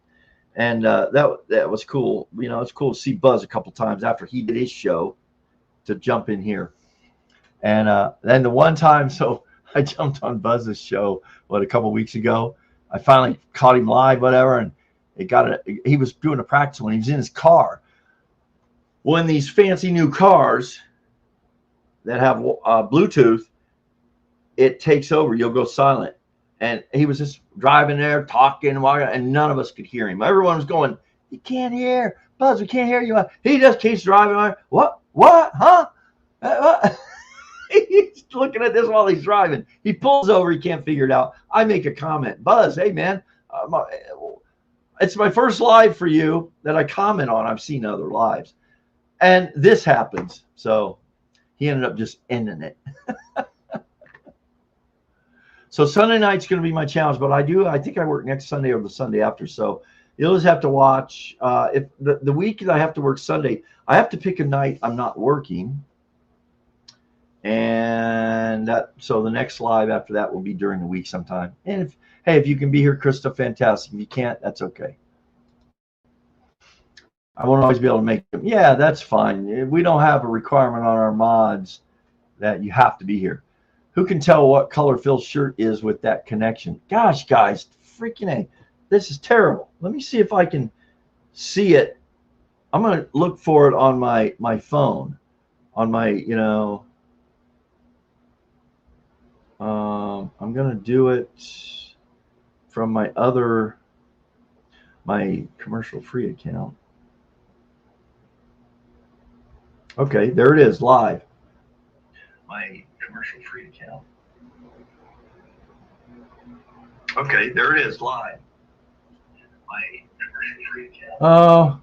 And that was cool. You know, it's cool to see Buzz a couple times after he did his show to jump in here. And then the one time, so I jumped on Buzz's show, a couple weeks ago. I finally caught him live, whatever, and he was doing a practice when he was in his car. When these fancy new cars that have Bluetooth, it takes over. You'll go silent. And he was just driving there, talking, and none of us could hear him. Everyone was going, "You can't hear, Buzz. We can't hear you." He just keeps driving. What? Huh? What? He's looking at this while he's driving. He pulls over. He can't figure it out. I make a comment. Buzz, hey, man, it's my first live for you that I comment on. I've seen other lives. And this happens. So he ended up just ending it. So Sunday night's going to be my challenge, but I think I work next Sunday or the Sunday after. So you'll just have to watch. If the week that I have to work Sunday, I have to pick a night I'm not working. And so the next live after that will be during the week sometime. And if you can be here, Krista, fantastic. If you can't, that's okay. I won't always be able to make them. Yeah, that's fine. We don't have a requirement on our mods that you have to be here. Who can tell what color Phil's shirt is with that connection? Gosh, guys, freaking A. This is terrible. Let me see if I can see it. I'm going to look for it on my phone, on my, I'm going to do it from my commercial free account. Okay, there it is, live. My commercial free account. Okay, there it is, live. My commercial free account. Oh,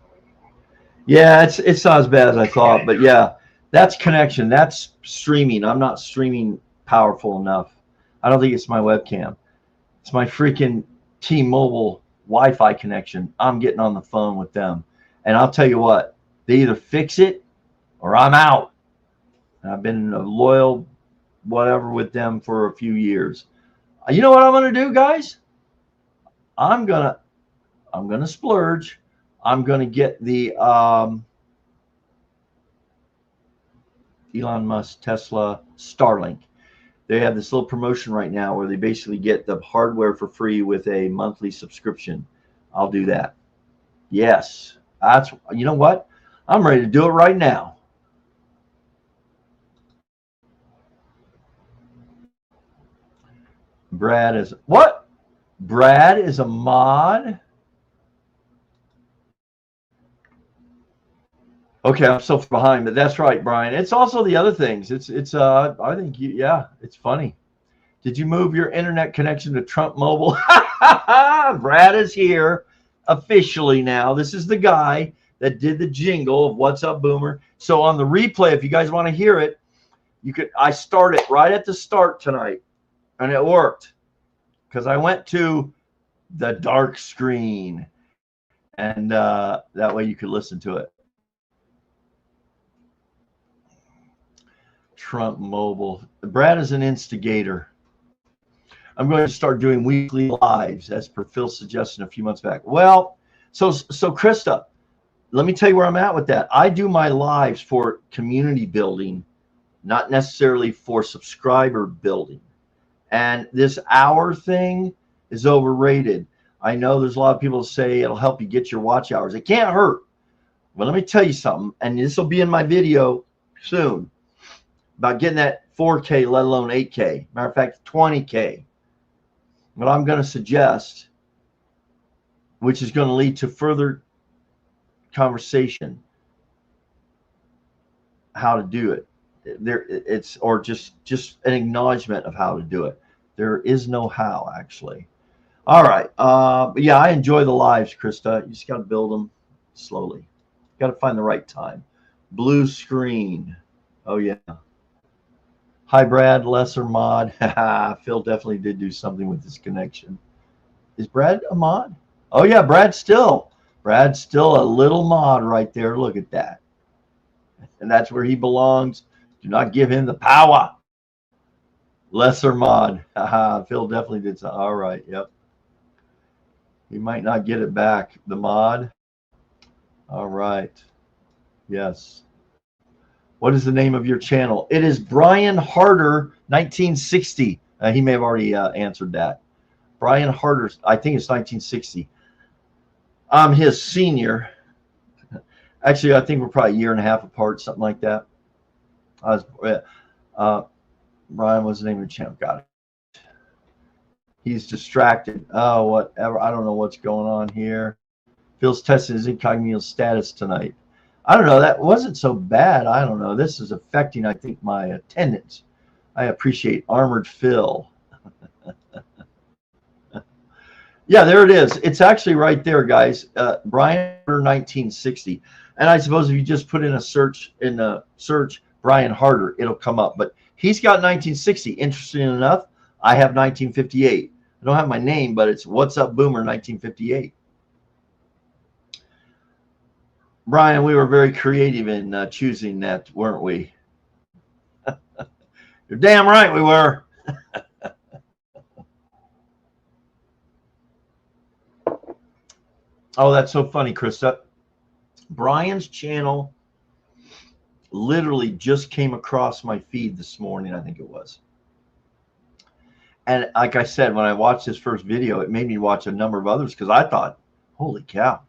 yeah, it's not as bad as I thought, but yeah, that's connection. That's streaming. I'm not streaming powerful enough. I don't think it's my webcam. It's my freaking T-Mobile Wi-Fi connection. I'm getting on the phone with them, and I'll tell you what, they either fix it or I'm out. And I've been a loyal whatever with them for a few years. You know what I'm going to do, guys? I'm gonna splurge. I'm going to get the Elon Musk Tesla Starlink. They have this little promotion right now where they basically get the hardware for free with a monthly subscription. I'll do that. Yes, that's, you know what? I'm ready to do it right now. Brad is what? Brad is a mod. Okay, I'm so behind, but that's right, Brian. It's also the other things. It's I think yeah, it's funny. Did you move your internet connection to Trump Mobile? Brad is here officially now. This is the guy that did the jingle of What's Up Boomer. So on the replay, if you guys want to hear it, I start it right at the start tonight, and it worked because I went to the dark screen, and that way you could listen to it. Trump Mobile. Brad is an instigator. I'm going to start doing weekly lives as per Phil's suggestion a few months back. Well, so Krista, let me tell you where I'm at with that. I do my lives for community building, not necessarily for subscriber building. And this hour thing is overrated. I know there's a lot of people that say it'll help you get your watch hours. It can't hurt. But let me tell you something, and this will be in my video soon, about getting that 4K, let alone 8K. Matter of fact, 20K. What I'm going to suggest, which is going to lead to further conversation, how to do it. Or just an acknowledgement of how to do it. There is no how, actually. All right. But yeah, I enjoy the lives, Krista. You just got to build them slowly. Got to find the right time. Blue screen. Oh, yeah. Hi, Brad, lesser mod. Phil definitely did do something with his connection. Is Brad a mod? Oh, yeah, Brad's still a little mod right there. Look at that. And that's where he belongs. Do not give him the power. Lesser mod. Phil definitely did something. All right, yep. He might not get it back. The mod. All right. Yes. What is the name of your channel? It is Brian Harder 1960. He may have already answered that. Brian Harder, I think it's 1960. I'm his senior. Actually, I think we're probably a year and a half apart, something like that. Brian, what's the name of your channel? Got it. He's distracted. Oh, whatever. I don't know what's going on here. Phil's testing his incognito status tonight. I don't know. That wasn't so bad. I don't know. This is affecting, I think, my attendance. I appreciate Armored Phil. Yeah, there it is. It's actually right there, guys. Brian Harder 1960. And I suppose if you just put in a search Brian Harder, it'll come up. But he's got 1960. Interesting enough, I have 1958. I don't have my name, but it's What's Up Boomer 1958. Brian, we were very creative in choosing that, weren't we? You're damn right we were. Oh, that's so funny, Krista. Brian's channel literally just came across my feed this morning, I think it was. And like I said, when I watched his first video, it made me watch a number of others because I thought, holy cow.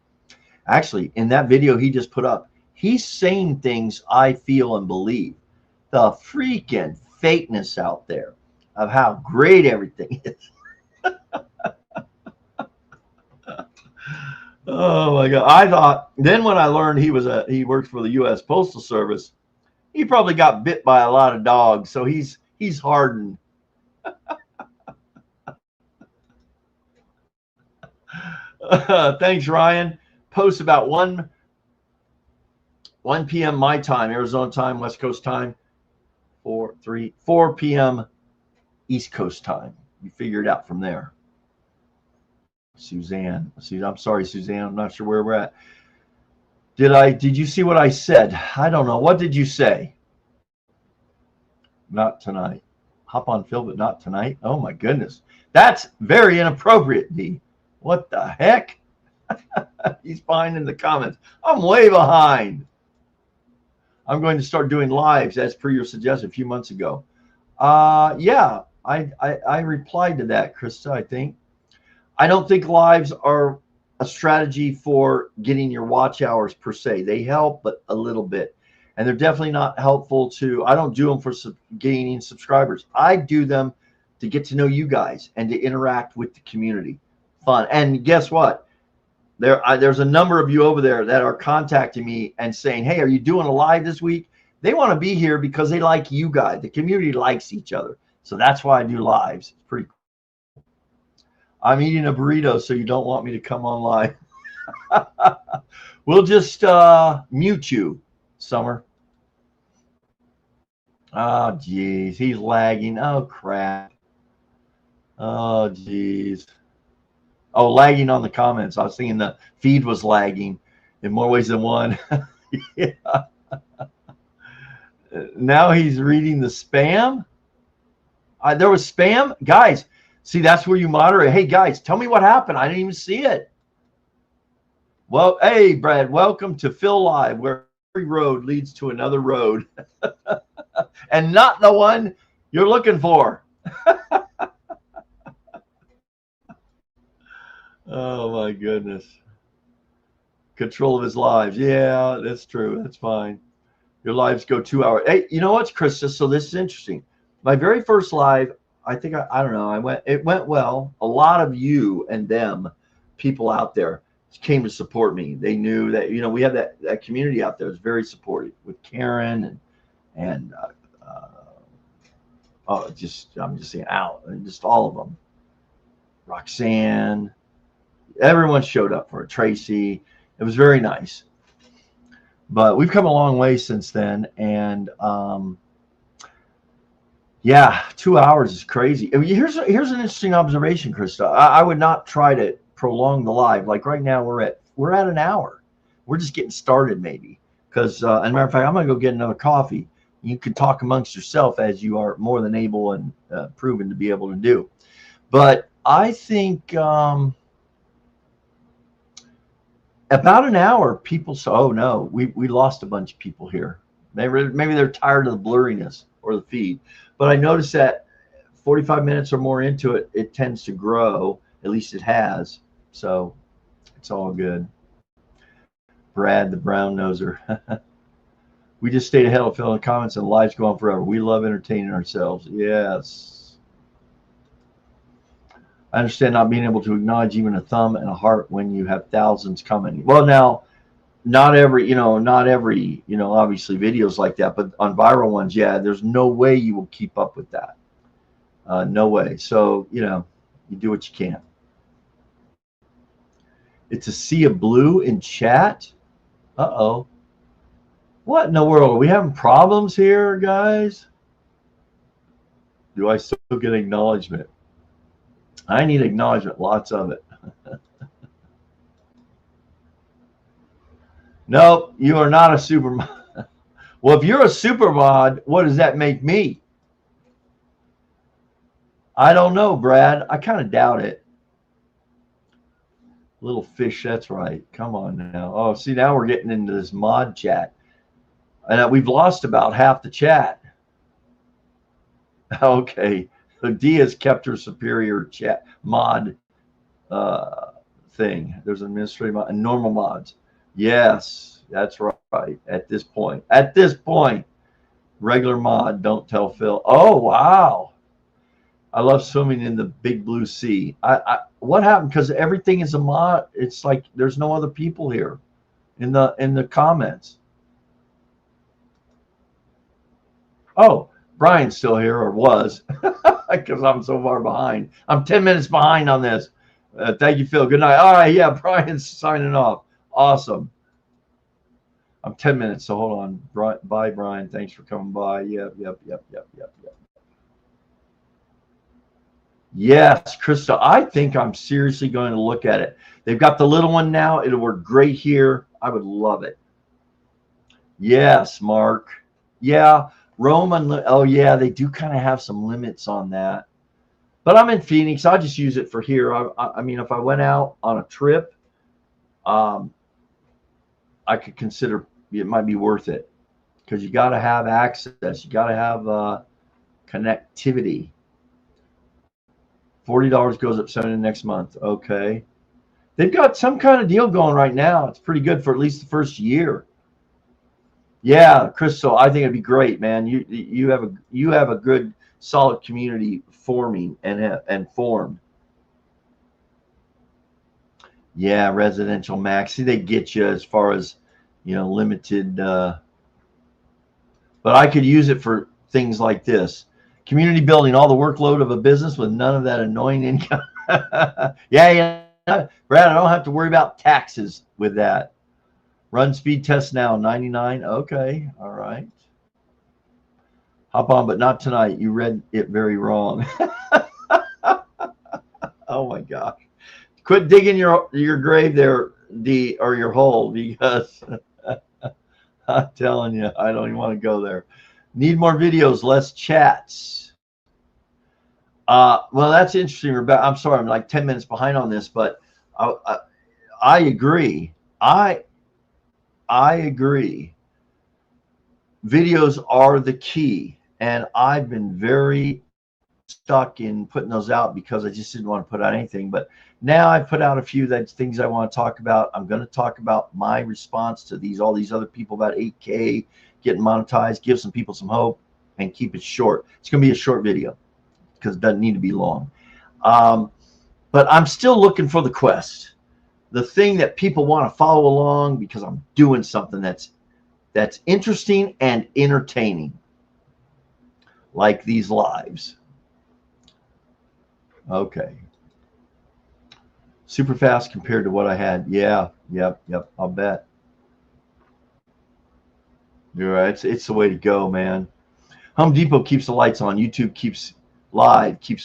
Actually, in that video he just put up, he's saying things I feel and believe. The freaking fakeness out there of how great everything is. Oh my God. I thought, then when I learned he worked for the U.S. Postal Service, he probably got bit by a lot of dogs, so he's hardened. Thanks, Ryan. Post about 1 p.m. my time, Arizona time, West Coast time, 4 p.m. East Coast time. You figure it out from there. Suzanne. I'm sorry, Suzanne. I'm not sure where we're at. Did you see what I said? I don't know. What did you say? Not tonight. Hop on Phil, but not tonight. Oh my goodness. That's very inappropriate, D. What the heck? He's behind in the comments. I'm way behind. I'm going to start doing lives as per your suggestion a few months ago. Yeah, I replied to that, Krista, I think. I don't think lives are a strategy for getting your watch hours per se. They help, but a little bit. And they're definitely not helpful to, I don't do them for gaining subscribers. I do them to get to know you guys and to interact with the community. Fun. And guess what? There's a number of you over there that are contacting me and saying, hey, are you doing a live this week? They want to be here because they like you guys. The community likes each other. So that's why I do lives. It's pretty cool. I'm eating a burrito, so you don't want me to come on live. We'll just mute you, Summer. Oh, geez. He's lagging. Oh, crap. Oh, geez. Oh, lagging on the comments. I was thinking the feed was lagging in more ways than one. Yeah. Now he's reading the spam. There was spam. Guys, see, that's where you moderate. Hey, guys, tell me what happened. I didn't even see it. Well, hey, Brad, welcome to Phil Live, where every road leads to another road. And not the one you're looking for. Oh, my goodness. Control of his lives. Yeah, that's true. That's fine. Your lives go 2 hours. Hey, you know what's, Krista? So this is interesting. My very first live, I think, I don't know, it went well. A lot of you and them, people out there, came to support me. They knew that, you know, we have that community out there that's very supportive with Karen and I'm just saying out, and just all of them. Roxanne, everyone showed up for it. Tracy, it was very nice. But we've come a long way since then, and yeah, 2 hours is crazy. I mean, here's an interesting observation, Krista. I would not try to prolong the live. Like right now, we're at an hour. We're just getting started, maybe. Because, as a matter of fact, I'm gonna go get another coffee. You can talk amongst yourself, as you are more than able and proven to be able to do. But I think about an hour, people say, oh no, we lost a bunch of people here. Maybe they're tired of the blurriness or the feed. But I noticed that 45 minutes or more into it, it tends to grow. At least it has. So it's all good. Brad, the brown noser. We just stayed ahead of Phil in the comments, and lives go on forever. We love entertaining ourselves. Yes. I understand not being able to acknowledge even a thumb and a heart when you have thousands coming. Well, now, not every, obviously videos like that, but on viral ones, yeah, there's no way you will keep up with that. No way. So, you do what you can. It's a sea of blue in chat. Uh-oh. What in the world? Are we having problems here, guys? Do I still get acknowledgement? I need acknowledgement, lots of it. Nope, you are not a super mod. Well, if you're a super mod, what does that make me? I don't know, Brad. I kind of doubt it. Little fish, that's right. Come on now. Oh, see, now we're getting into this mod chat. And we've lost about half the chat. Okay. So D has kept her superior chat mod thing. There's an administrative mod and normal mods. Yes, that's right. At this point, regular mod, don't tell Phil. Oh, wow. I love swimming in the big blue sea. What happened? Because everything is a mod. It's like there's no other people here in the comments. Oh, Brian's still here, or was, because I'm so far behind. I'm 10 minutes behind on this. Thank you, Phil. Good night. All right, yeah, Brian's signing off. Awesome. I'm 10 minutes, so hold on. Bye, Brian. Thanks for coming by. Yep. Yes, Krista, I think I'm seriously going to look at it. They've got the little one now. It'll work great here. I would love it. Yes, Mark. Yeah, Rome, oh yeah, they do kind of have some limits on that. But I'm in Phoenix. I'll just use it for here. I mean, if I went out on a trip, I could consider it might be worth it, because you got to have access. You got to have connectivity. $40 goes up 7 next month. Okay. They've got some kind of deal going right now. It's pretty good for at least the first year. Yeah, Crystal, I think it'd be great, man. You have a good solid community forming and formed. Yeah, residential max. See, they get you as far as, limited. But I could use it for things like this. Community building, all the workload of a business with none of that annoying income. Yeah, Brad, I don't have to worry about taxes with that. Run speed test now, 99. Okay, all right. Hop on, but not tonight. You read it very wrong. Oh my gosh. Quit digging your grave there, D, or your hole, because I'm telling you, I don't even want to go there. Need more videos, less chats. Well, that's interesting, Rebecca. I'm sorry, I'm like 10 minutes behind on this, but I agree. I agree. Videos are the key, and I've been very stuck in putting those out because I just didn't want to put out anything. But now I put out a few things I want to talk about. I'm going to talk about my response to all these other people about 8K getting monetized, give some people some hope, and keep it short. It's going to be a short video because it doesn't need to be long. But I'm still looking for the quest, the thing that people want to follow along, because I'm doing something that's interesting and entertaining, like these lives. Okay. Super fast compared to what I had. Yeah, yep, I'll bet. You're right. It's the way to go, man. Home Depot keeps the lights on. YouTube keeps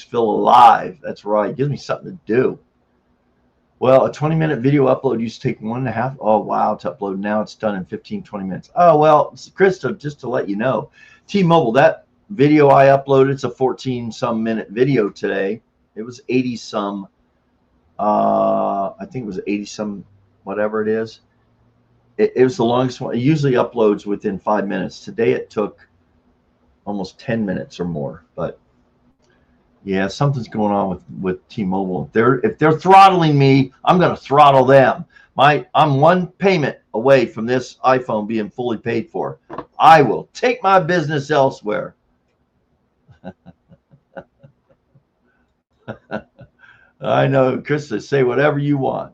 Phil alive. That's right. Gives me something to do. Well, a 20-minute video upload used to take 1.5. Oh, wow, to upload. Now it's done in 15, 20 minutes. Oh, well, Krista, just to let you know, T-Mobile, that video I uploaded, it's a 14-some minute video today. It was 80-some. I think it was 80-some, whatever it is. It was the longest one. It usually uploads within 5 minutes. Today it took almost 10 minutes or more. But yeah, something's going on with T-Mobile. If they're throttling me, I'm going to throttle them. I'm one payment away from this iPhone being fully paid for. I will take my business elsewhere. I know, Krista, say whatever you want.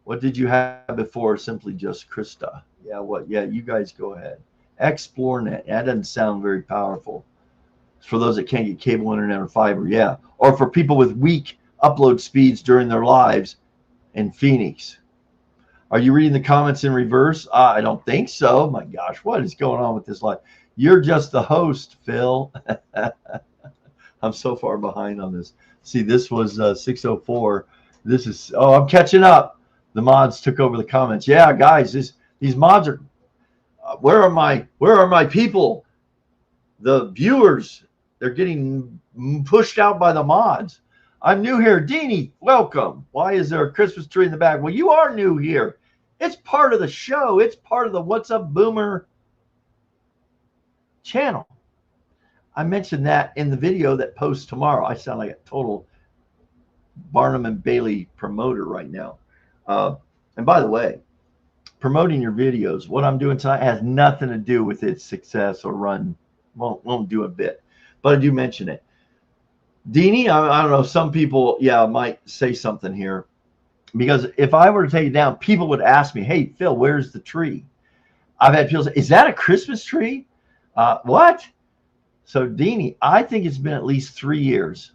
What did you have before? Simply just Krista. Yeah, what? Yeah, you guys go ahead. ExploreNet. That doesn't sound very powerful. It's for those that can't get cable internet or fiber, yeah. Or for people with weak upload speeds during their lives in Phoenix. Are you reading the comments in reverse? I don't think so. My gosh, what is going on with this live? You're just the host, Phil. I'm so far behind on this. See, this was 6:04. This is, I'm catching up. The mods took over the comments. Yeah, guys, these mods are. Where are my people? The viewers, they're getting pushed out by the mods. I'm new here. Deanie, welcome. Why is there a Christmas tree in the back? Well, you are new here. It's part of the show. It's part of the What's Up Boomer channel. I mentioned that in the video that posts tomorrow. I sound like a total Barnum and Bailey promoter right now. And by the way, promoting your videos, what I'm doing tonight has nothing to do with its success or run. Won't do a bit, but I do mention it. Deanie, I don't know. Some people, might say something here, because if I were to take it down, people would ask me, "Hey, Phil, where's the tree?" I've had people say, "Is that a Christmas tree?" What? So, Deanie, I think it's been at least 3 years.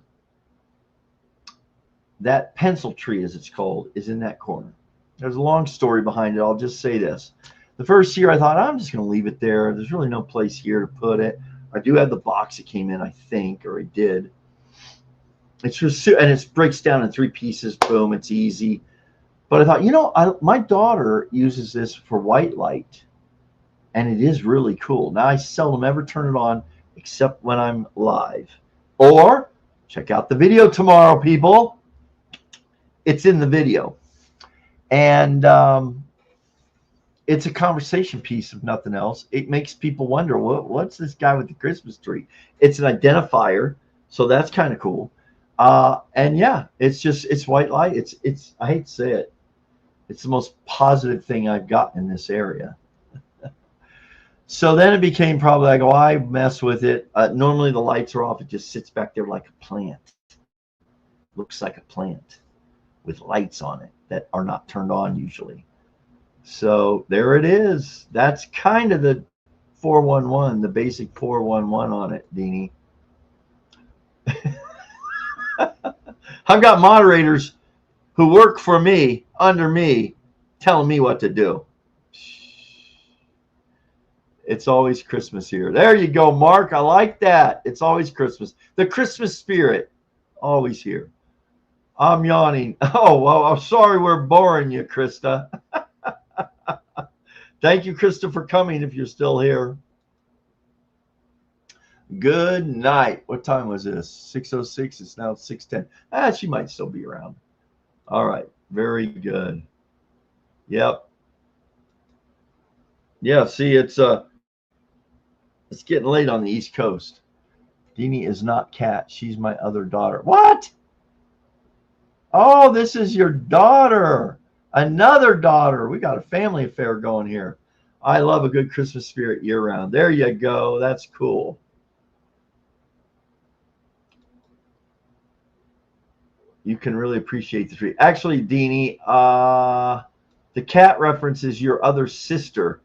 That pencil tree, as it's called, is in that corner. There's a long story behind it. I'll just say this. The first year I thought, I'm just going to leave it there. There's really no place here to put it. I do have the box it came in, I think, or I did. It's just, and it breaks down in 3 pieces. Boom, it's easy. But I thought, my daughter uses this for white light. and it is really cool. Now I seldom ever turn it on except when I'm live. Or check out the video tomorrow, people. It's in the video. And it's a conversation piece, if nothing else. It makes people wonder, what's this guy with the Christmas tree? It's an identifier, so that's kind of cool. And yeah, it's white light. It's I hate to say it, it's the most positive thing I've got in this area. So then it became probably like, oh, I mess with it. Normally the lights are off. It just sits back there like a plant. Looks like a plant with lights on it that are not turned on usually. So there it is. That's kind of the 411, the basic 411 on it, Deanie. I've got moderators who work for me, under me, telling me what to do. It's always Christmas here. There you go, Mark. I like that. It's always Christmas. The Christmas spirit, always here. I'm yawning. Oh, well, I'm sorry we're boring you, Krista. Thank you, Krista, for coming if you're still here. Good night. What time was this? 6:06. It's now 6:10. She might still be around. All right. Very good. Yep. Yeah, see, it's getting late on the East Coast. Deanie is not Kat. She's my other daughter. What? Oh, this is your daughter. Another daughter. We got a family affair going here. I love a good Christmas spirit year round. There you go. That's cool. You can really appreciate the tree. Actually, Deanie, the cat reference is your other sister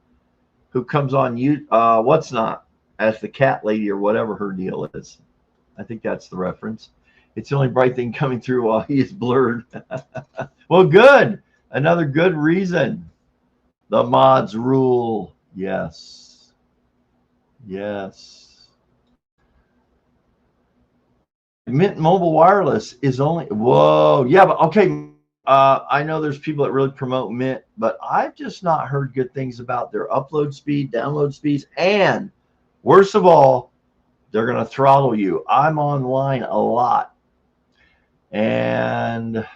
who comes on you. What's not as the cat lady or whatever her deal is. I think that's the reference. It's the only bright thing coming through while he is blurred. Well, good. Another good reason. The mods rule. Yes. Yes. Mint Mobile Wireless is only, whoa. Yeah, but okay. I know there's people that really promote Mint, but I've just not heard good things about their upload speed, download speeds, and worst of all, they're going to throttle you. I'm online a lot, and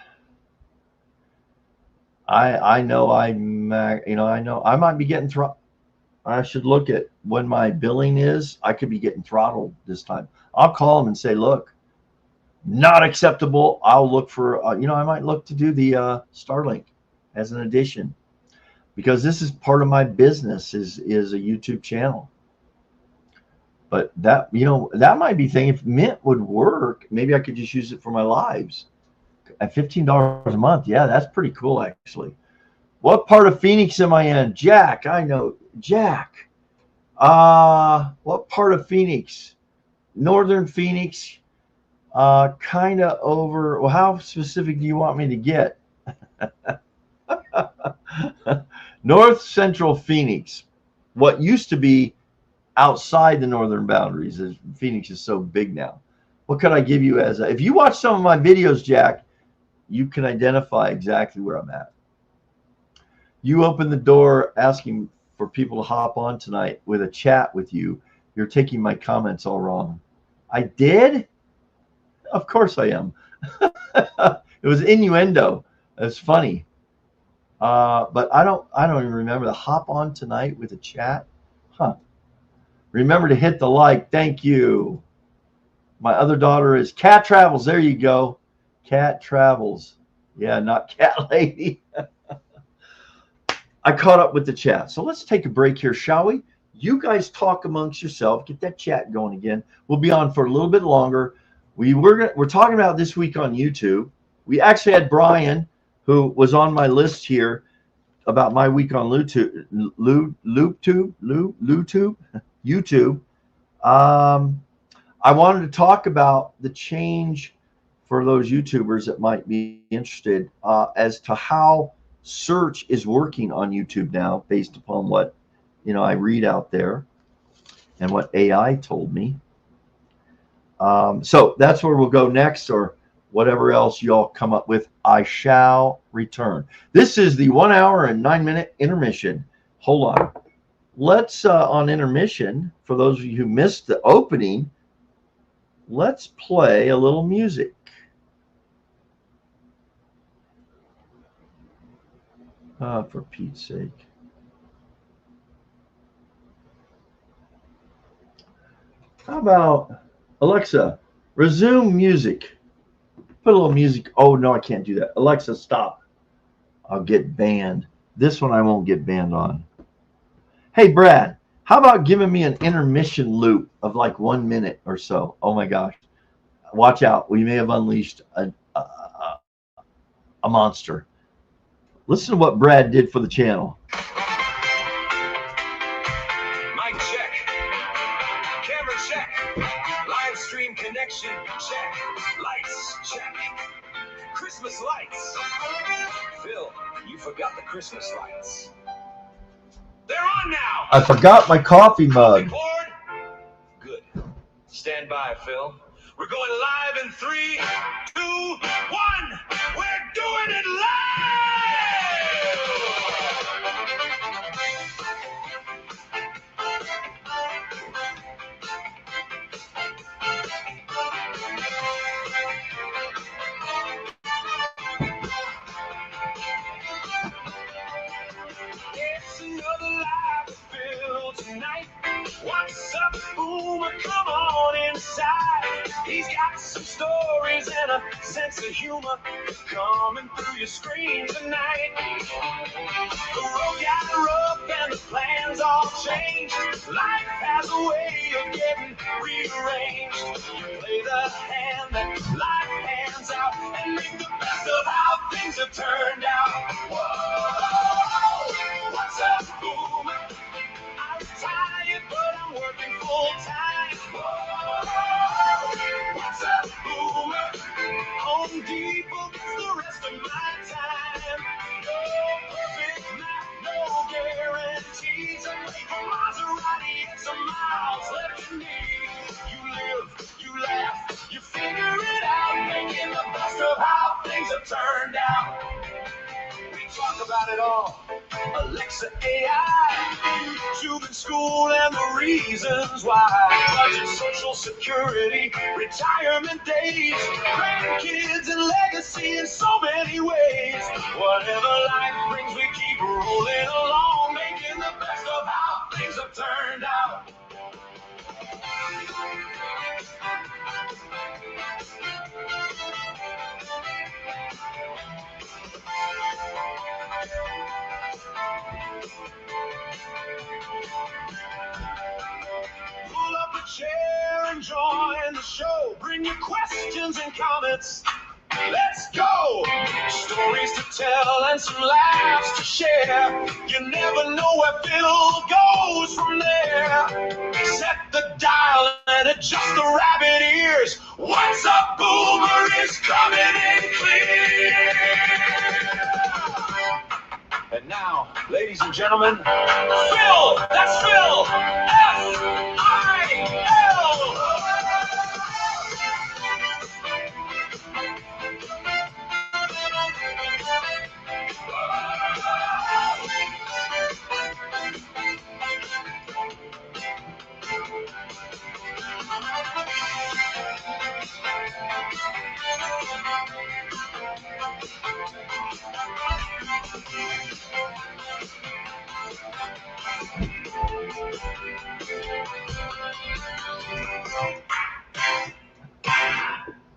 I know I might be getting throttled. I should look at when my billing is. I could be getting throttled this time. I'll call them and say, look, not acceptable. I'll look for, I might look to do the Starlink as an addition, because this is part of my business is a YouTube channel. But that, that might be thing. If Mint would work, maybe I could just use it for my lives at $15 a month. Yeah, that's pretty cool, actually. What part of Phoenix am I in? Jack, I know. Jack. What part of Phoenix? Northern Phoenix. Kind of over. Well, how specific do you want me to get? North Central Phoenix. What used to be outside the northern boundaries. Phoenix is so big now. What could I give you as if you watch some of my videos, Jack, you can identify exactly where I'm at. You open the door asking for people to hop on tonight with a chat with you. You're taking my comments all wrong. I did? Of course I am. It was innuendo. It's funny. But I don't even remember the hop on tonight with a chat. Huh. Remember to hit the like. Thank you. My other daughter is Cat Travels. There you go. Cat Travels. Yeah, not Cat Lady. I caught up with the chat. So let's take a break here, shall we? You guys talk amongst yourself. Get that chat going again. We'll be on for a little bit longer. We're talking about this week on YouTube. We actually had Brian, who was on my list here, about my week on YouTube. I wanted to talk about the change for those YouTubers that might be interested as to how search is working on YouTube now, based upon what I read out there and what AI told me. So that's where we'll go next, or whatever else y'all come up with. I shall return. This is the 1 hour and 9 minute intermission. Hold on. let's on intermission, for those of you who missed the opening, let's play a little music. For Pete's sake. How about Alexa, resume music? Put a little music. Oh, no, I can't do that. Alexa, stop. I'll get banned. This one I won't get banned on. Hey, Brad, how about giving me an intermission loop of like 1 minute or so? Oh, my gosh. Watch out. We may have unleashed a monster. Listen to what Brad did for the channel. Mic check. Camera check. Live stream connection check. Lights check. Christmas lights. Phil, you forgot the Christmas lights. They're on now. I forgot my coffee mug. Good. Stand by, Phil. We're going live in 3, 2, 1. We're doing it It's another live Phil tonight. What's up, Boomer? Come on inside. He's got some stories and a sense of humor coming through your screen tonight. The road got rough and the plans all changed. Life has a way of getting rearranged. You play the hand that life hands out and make the best of how things have turned out. Whoa, what's up, Boomer? I'm tired, but I'm working full time. Whoa, what's up, Boomer? Home Depot gets the rest of my time. No perfect math, no guarantees. I'm late for Maserati and some miles left in me. You live, you laugh, you figure it out, making the best of how things have turned out. We talk about it all. Alexa AI, YouTube and school and the reasons why. Budget, Social Security, retirement days, grandkids and legacy in so many ways. Whatever life brings, we keep rolling along, making the best of how things have turned out. Pull up a chair and join the show. Bring your questions and comments. Let's go! Stories to tell and some laughs to share. You never know where Phil goes from there. Set the dial and adjust the rabbit ears. What's up, Boomer is coming in clear. And now, ladies and gentlemen, Phil! That's Phil! F-I-L!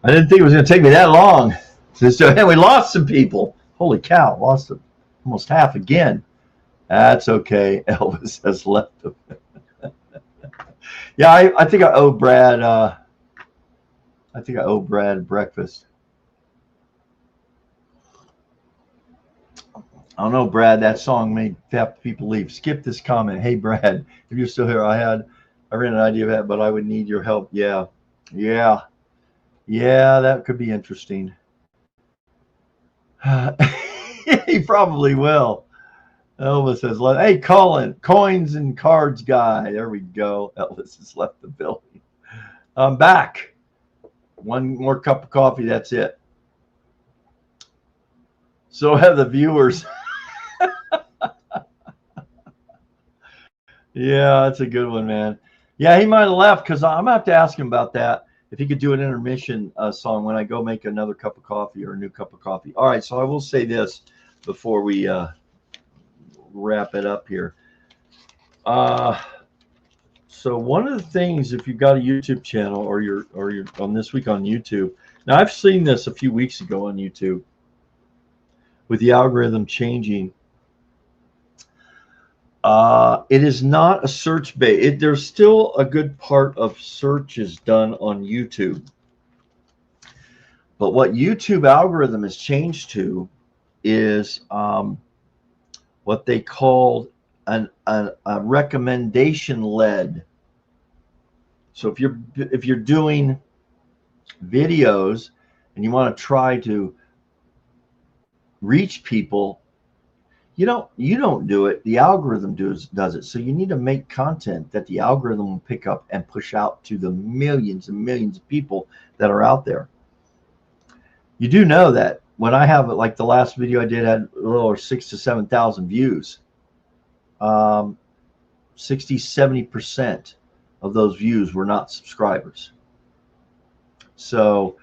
I didn't think it was going to take me that long. And we lost some people. Holy cow, lost almost half again. That's okay. Elvis has left them. Yeah, I think I owe Brad. Breakfast. I don't know, Brad. That song made people leave. Skip this comment. Hey, Brad, if you're still here, I ran an idea of that, but I would need your help. Yeah, that could be interesting. He probably will. Elvis says, hey, Colin, coins and cards guy. There we go. Elvis has left the building. I'm back. One more cup of coffee. That's it. So have the viewers. Yeah, that's a good one, man. Yeah, he might have left because I'm gonna have to ask him about that. If he could do an intermission song when I go make another cup of coffee or a new cup of coffee. All right, so I will say this before we wrap it up here. So one of the things, if you've got a YouTube channel or you're on This Week on YouTube, now I've seen this a few weeks ago on YouTube with the algorithm changing. It is not a search base. There's still a good part of searches done on YouTube. But what YouTube algorithm has changed to is what they called a recommendation led. So if you're doing videos and you want to try to reach people, you don't do it. The algorithm does it. So you need to make content that the algorithm will pick up and push out to the millions and millions of people that are out there. You do know that when I have, like the last video I did had a little over 6,000 to 7,000 views. 60-70% of those views were not subscribers. So,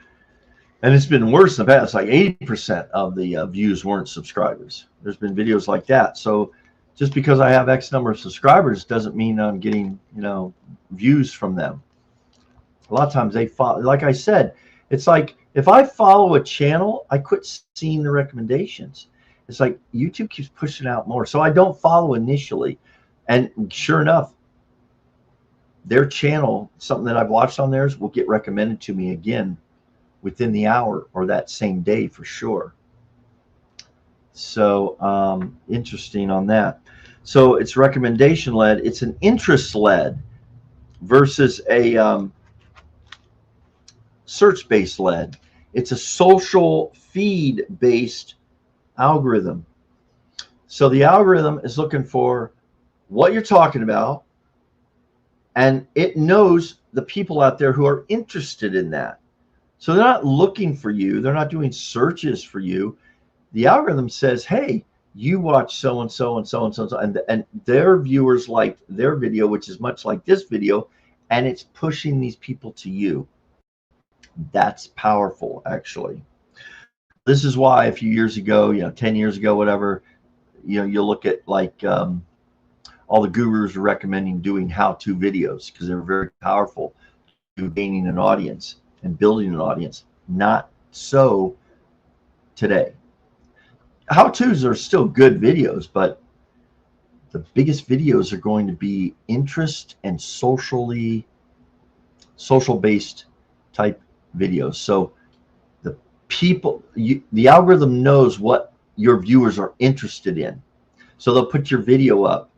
and it's been worse in the past. Like 80% of the views weren't subscribers. There's been videos like that. So just because I have X number of subscribers doesn't mean I'm getting, views from them. A lot of times they follow, like I said, it's like if I follow a channel, I quit seeing the recommendations. It's like YouTube keeps pushing out more. So I don't follow initially. And sure enough, their channel, something that I've watched on theirs, will get recommended to me again within the hour or that same day for sure. So interesting on that. So it's recommendation led. It's an interest led versus a search based led. It's a social feed based algorithm. So the algorithm is looking for what you're talking about, and it knows the people out there who are interested in that. So they're not looking for you. They're not doing searches for you. The algorithm says, hey, you watch so-and-so and so-and-so, and their viewers like their video, which is much like this video, and it's pushing these people to you. That's powerful, actually. This is why a few years ago, 10 years ago, whatever, you look at like all the gurus are recommending doing how-to videos because they're very powerful to gaining an audience and building an audience. Not so today. How-tos are still good videos, but the biggest videos are going to be interest and social-based type videos. So the people, the algorithm knows what your viewers are interested in. So they'll put your video up.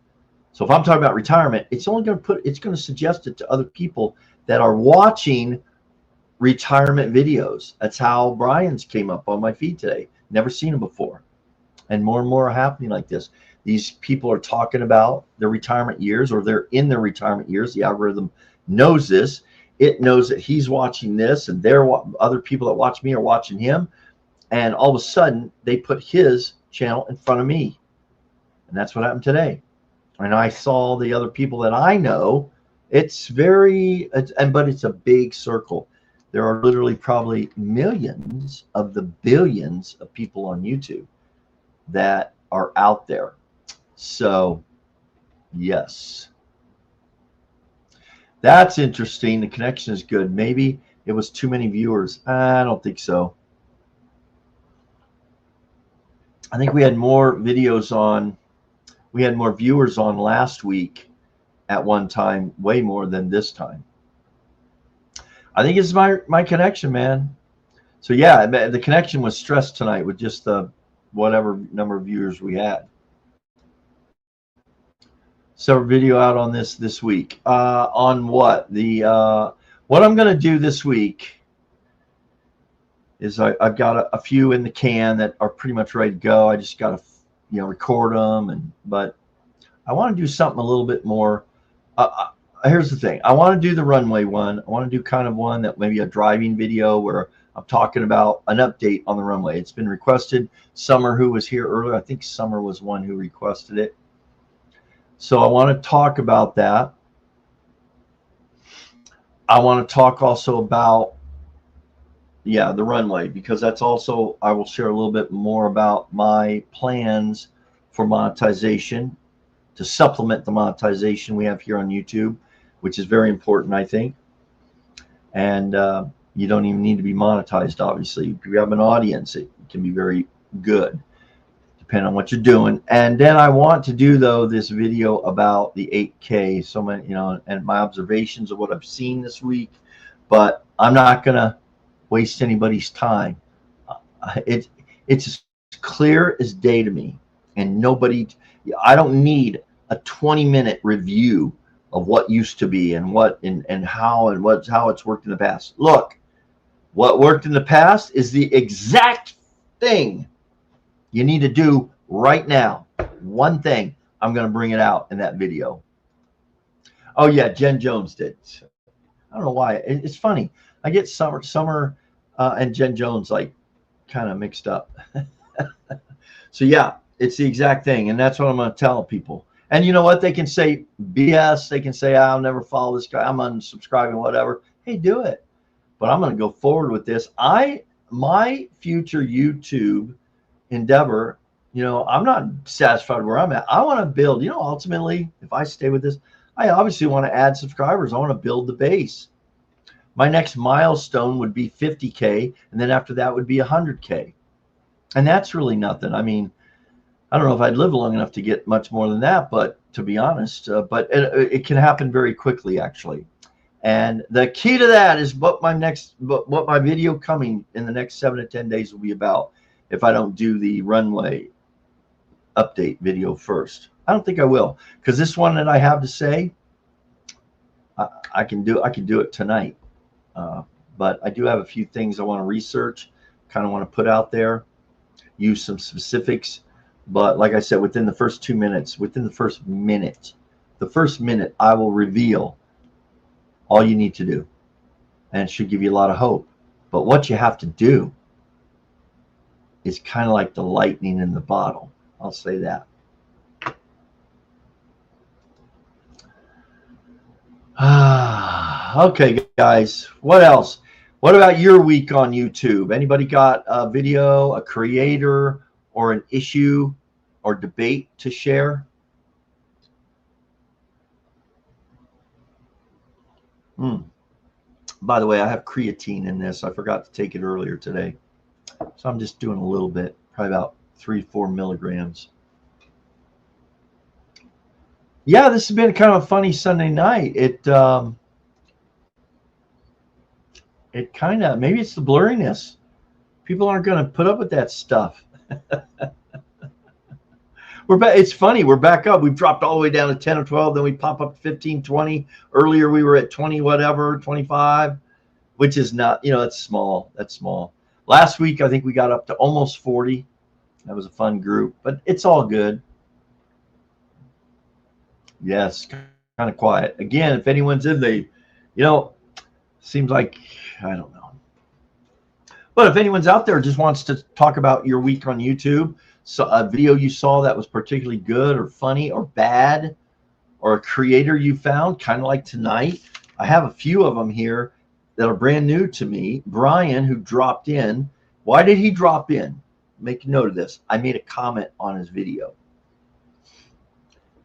So if I'm talking about retirement, it's going to suggest it to other people that are watching retirement videos. That's how Brian's came up on my feed today. Never seen him before. And more are happening like this. These people are talking about their retirement years, or they're in their retirement years. The algorithm knows this. It knows that he's watching this, and other people that watch me are watching him. And all of a sudden, they put his channel in front of me. And that's what happened today. And I saw the other people that I know. But it's a big circle. There are literally probably millions of the billions of people on YouTube that are out there. So, yes. That's interesting. The connection is good. Maybe it was too many viewers. I don't think so. I think we had more videos on. We had more viewers on last week at one time, way more than this time. I think it's my connection, man. So yeah, the connection was stressed tonight with just the whatever number of viewers we had. So video out on this week. On what? What I'm going to do this week is I've got a few in the can that are pretty much ready to go. I just got to record them, but I want to do something a little bit more. Here's the thing. I want to do the runway one. I want to do kind of one that maybe a driving video where I'm talking about an update on the runway. It's been requested. Summer, who was here earlier, I think Summer was one who requested it. So I want to talk about that. I want to talk also about, yeah, the runway, because that's also, I will share a little bit more about my plans for monetization to supplement the monetization we have here on YouTube, which is very important, I think. And you don't even need to be monetized, obviously. If you have an audience, it can be very good, depending on what you're doing. And then I want to do, though, this video about the 8K, so many, you know, and my observations of what I've seen this week. But I'm not going to waste anybody's time. It's as clear as day to me, and I don't need a 20-minute review of what used to be and what and how it's worked in the past. Look, what worked in the past is the exact thing you need to do right now. One thing, I'm going to bring it out in that video. Oh yeah, Jen Jones did. I don't know why. It's funny. I get Summer and Jen Jones like kind of mixed up. So yeah, it's the exact thing, and that's what I'm going to tell people. And you know what? They can say BS. They can say, I'll never follow this guy. I'm unsubscribing, whatever. Hey, do it. But I'm going to go forward with this. My future YouTube endeavor, you know, I'm not satisfied where I'm at. I want to build, you know, ultimately, if I stay with this, I obviously want to add subscribers. I want to build the base. My next milestone would be 50K, and then after that would be 100K. And that's really nothing. I mean, I don't know if I'd live long enough to get much more than that, but to be honest, but it can happen very quickly, actually. And the key to that is what my video coming in the next 7 to 10 days will be about, if I don't do the runway update video first. I don't think I will, because this one that I have to say, I can do it tonight. But I do have a few things I want to research, kind of want to put out there, use some specifics. But like I said, within the first 2 minutes, within the first minute, I will reveal all you need to do. And it should give you a lot of hope. But what you have to do is kind of like the lightning in the bottle. I'll say that. Okay, guys. What else? What about your week on YouTube? Anybody got a video, a creator, or an issue or debate to share? By the way, I have creatine in this. I forgot to take it earlier today. So I'm just doing a little bit, probably about 3-4 milligrams. Yeah, this has been kind of a funny Sunday night. It kind of, maybe it's the blurriness. People aren't going to put up with that stuff. We're back. It's funny. We're back up. We've dropped all the way down to 10 or 12. Then we pop up to 15, 20. Earlier we were at 20, whatever, 25, which is not, you know, that's small. That's small. Last week, I think we got up to almost 40. That was a fun group, but it's all good. Yes, kind of quiet. Again, if anyone's in the, you know, seems like, I don't know. But if anyone's out there just wants to talk about your week on YouTube, so a video you saw that was particularly good or funny or bad, or a creator you found, kind of like tonight. I have a few of them here that are brand new to me. Brian, who dropped in. Why did he drop in? Make a note of this. I made a comment on his video.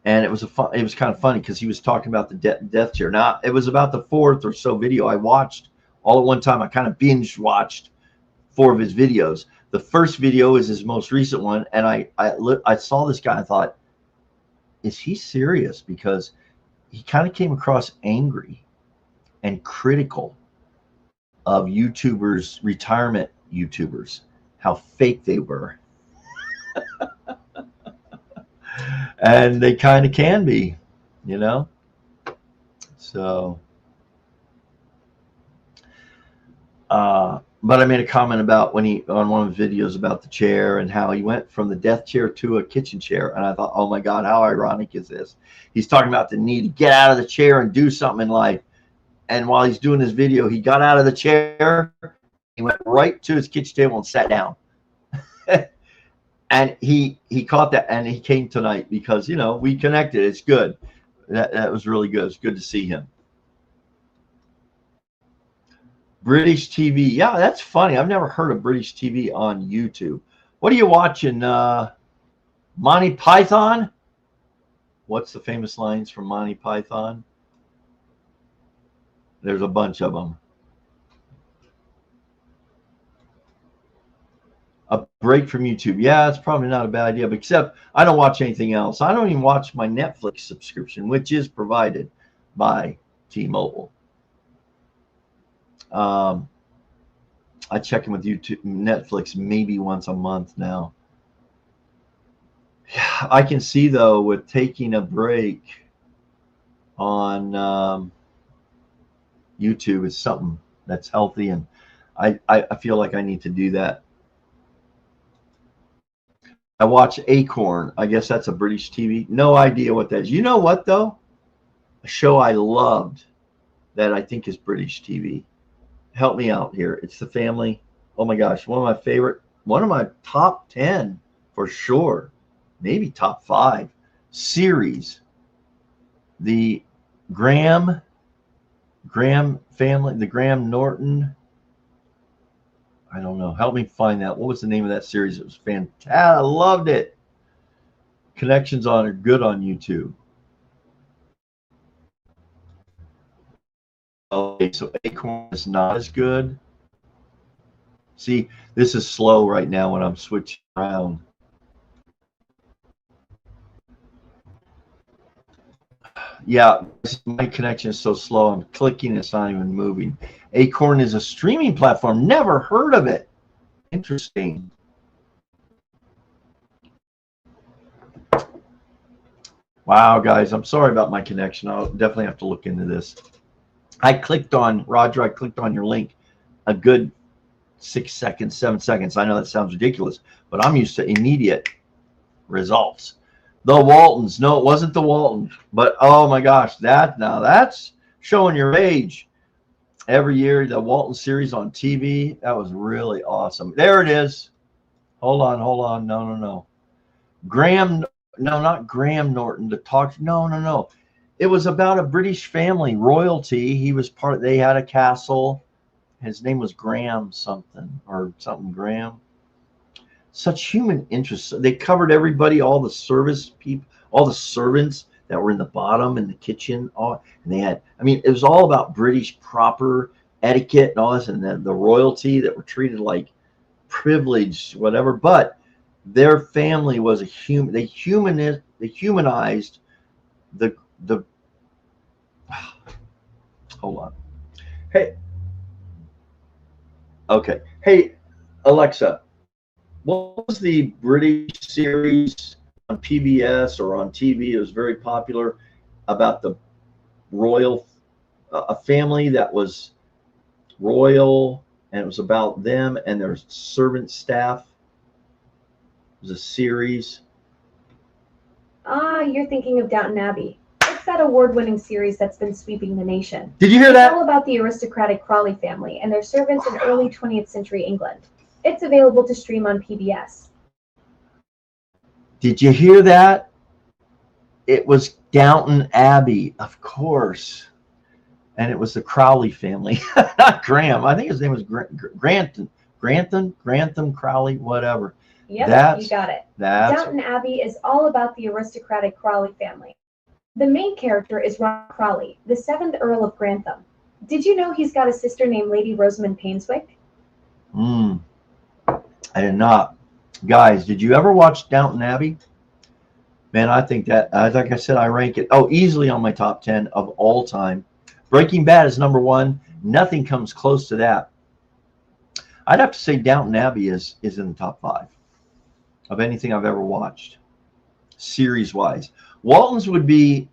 And it was kind of funny because he was talking about the death chair. Now, it was about the 4th or so video I watched all at one time. I kind of binge watched 4 of his videos. The first video is his most recent one, and I saw this guy. I thought, is he serious? Because he kind of came across angry and critical of YouTubers, retirement YouTubers, how fake they were. And they kind of can be, you know. So but I made a comment about when he, on one of his videos, about the chair and how he went from the death chair to a kitchen chair. And I thought, oh my God, how ironic is this? He's talking about the need to get out of the chair and do something in life. And while he's doing his video, he got out of the chair, he went right to his kitchen table and sat down. And he caught that, and he came tonight because, you know, we connected. It's good. That was really good. It's good to see him. British TV. Yeah, that's funny. I've never heard of British TV on YouTube. What are you watching? Monty Python? What's the famous lines from Monty Python? There's a bunch of them. A break from YouTube. Yeah, it's probably not a bad idea, but except I don't watch anything else. I don't even watch my Netflix subscription, which is provided by T-Mobile. I check in with YouTube, Netflix maybe once a month now. Yeah, I can see though with taking a break on YouTube is something that's healthy, and I feel like I need to do that. I watch Acorn. I guess that's a British TV. No idea what that is. You know what though? A show I loved that I think is British TV. Help me out here. It's The Family. Oh my gosh, one of my top 10 for sure, maybe top 5 series. The Graham family, the Graham Norton. I don't know. Help me find that. What was the name of that series? It was fantastic. I loved it. Connections on are good on YouTube. Okay, so Acorn is not as good. See, this is slow right now when I'm switching around. Yeah, my connection is so slow. I'm clicking, it's not even moving. Acorn is a streaming platform. Never heard of it. Interesting. Wow, guys, I'm sorry about my connection. I'll definitely have to look into this. Roger, I clicked on your link a good 6 seconds, 7 seconds. I know that sounds ridiculous, but I'm used to immediate results. The Waltons. No, it wasn't the Waltons, but oh my gosh, that's showing your age. Every year, the Walton series on TV, that was really awesome. There it is. Hold on. No. Not Graham Norton. No. It was about a British family, royalty. He was they had a castle. His name was Graham something Graham. Such human interest. They covered everybody, all the service people, all the servants that were in the bottom in the kitchen. And they had, it was all about British proper etiquette and all this, and the royalty that were treated like privileged, whatever. But their family was they humanized the hold on. Hey. Okay. Hey, Alexa, what was the British series on PBS or on TV? It was very popular about the royal, a family that was royal, and it was about them and their servant staff. It was a series. You're thinking of Downton Abbey. It's that award-winning series that's been sweeping the nation. Did you hear that? It's all about the aristocratic Crawley family and their servants in early 20th century England. It's available to stream on PBS. Did you hear that? It was Downton Abbey, of course. And it was the Crowley family, not Graham. I think his name was Grantham Crowley, whatever. Yep, you got it. Downton Abbey is all about the aristocratic Crawley family. The main character is Ron Crawley, the 7th Earl of Grantham. Did you know he's got a sister named Lady Rosamund Painswick? I did not. Guys, did you ever watch Downton Abbey? Man, I think that, like I said, I rank it, easily on my top 10 of all time. Breaking Bad is number 1. Nothing comes close to that. I'd have to say Downton Abbey is in the top 5 of anything I've ever watched, series-wise. Waltons would be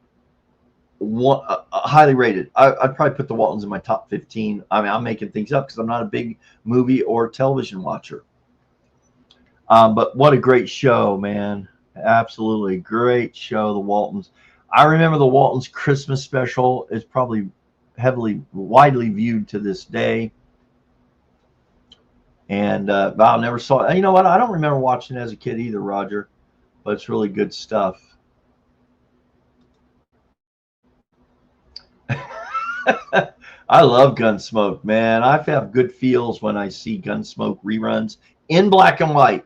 highly rated. I'd probably put the Waltons in my top 15. I'm making things up because I'm not a big movie or television watcher. But what a great show, man. Absolutely great show, the Waltons. I remember the Waltons Christmas special is probably widely viewed to this day. And wow, never saw it. You know what? I don't remember watching it as a kid either, Roger, but it's really good stuff. I love Gunsmoke, man. I have good feels when I see Gunsmoke reruns in black and white.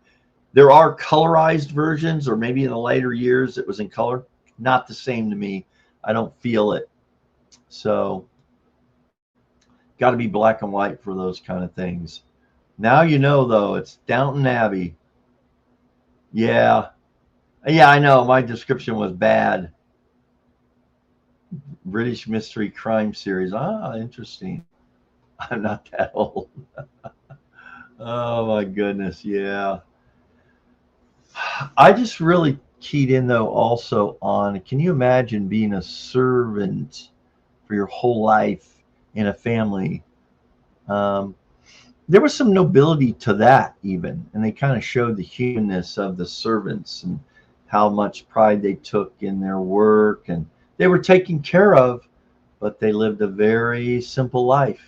There are colorized versions, or maybe in the later years it was in color. Not the same to me. I don't feel it. So, got to be black and white for those kind of things. Now you know, though, it's Downton Abbey. Yeah. Yeah, I know. My description was bad. British mystery crime series. Ah, interesting. I'm not that old. Oh, my goodness. Yeah. I just really keyed in, though, also on, can you imagine being a servant for your whole life in a family? There was some nobility to that even, and they kind of showed the humanness of the servants and how much pride they took in their work, and they were taken care of, but they lived a very simple life.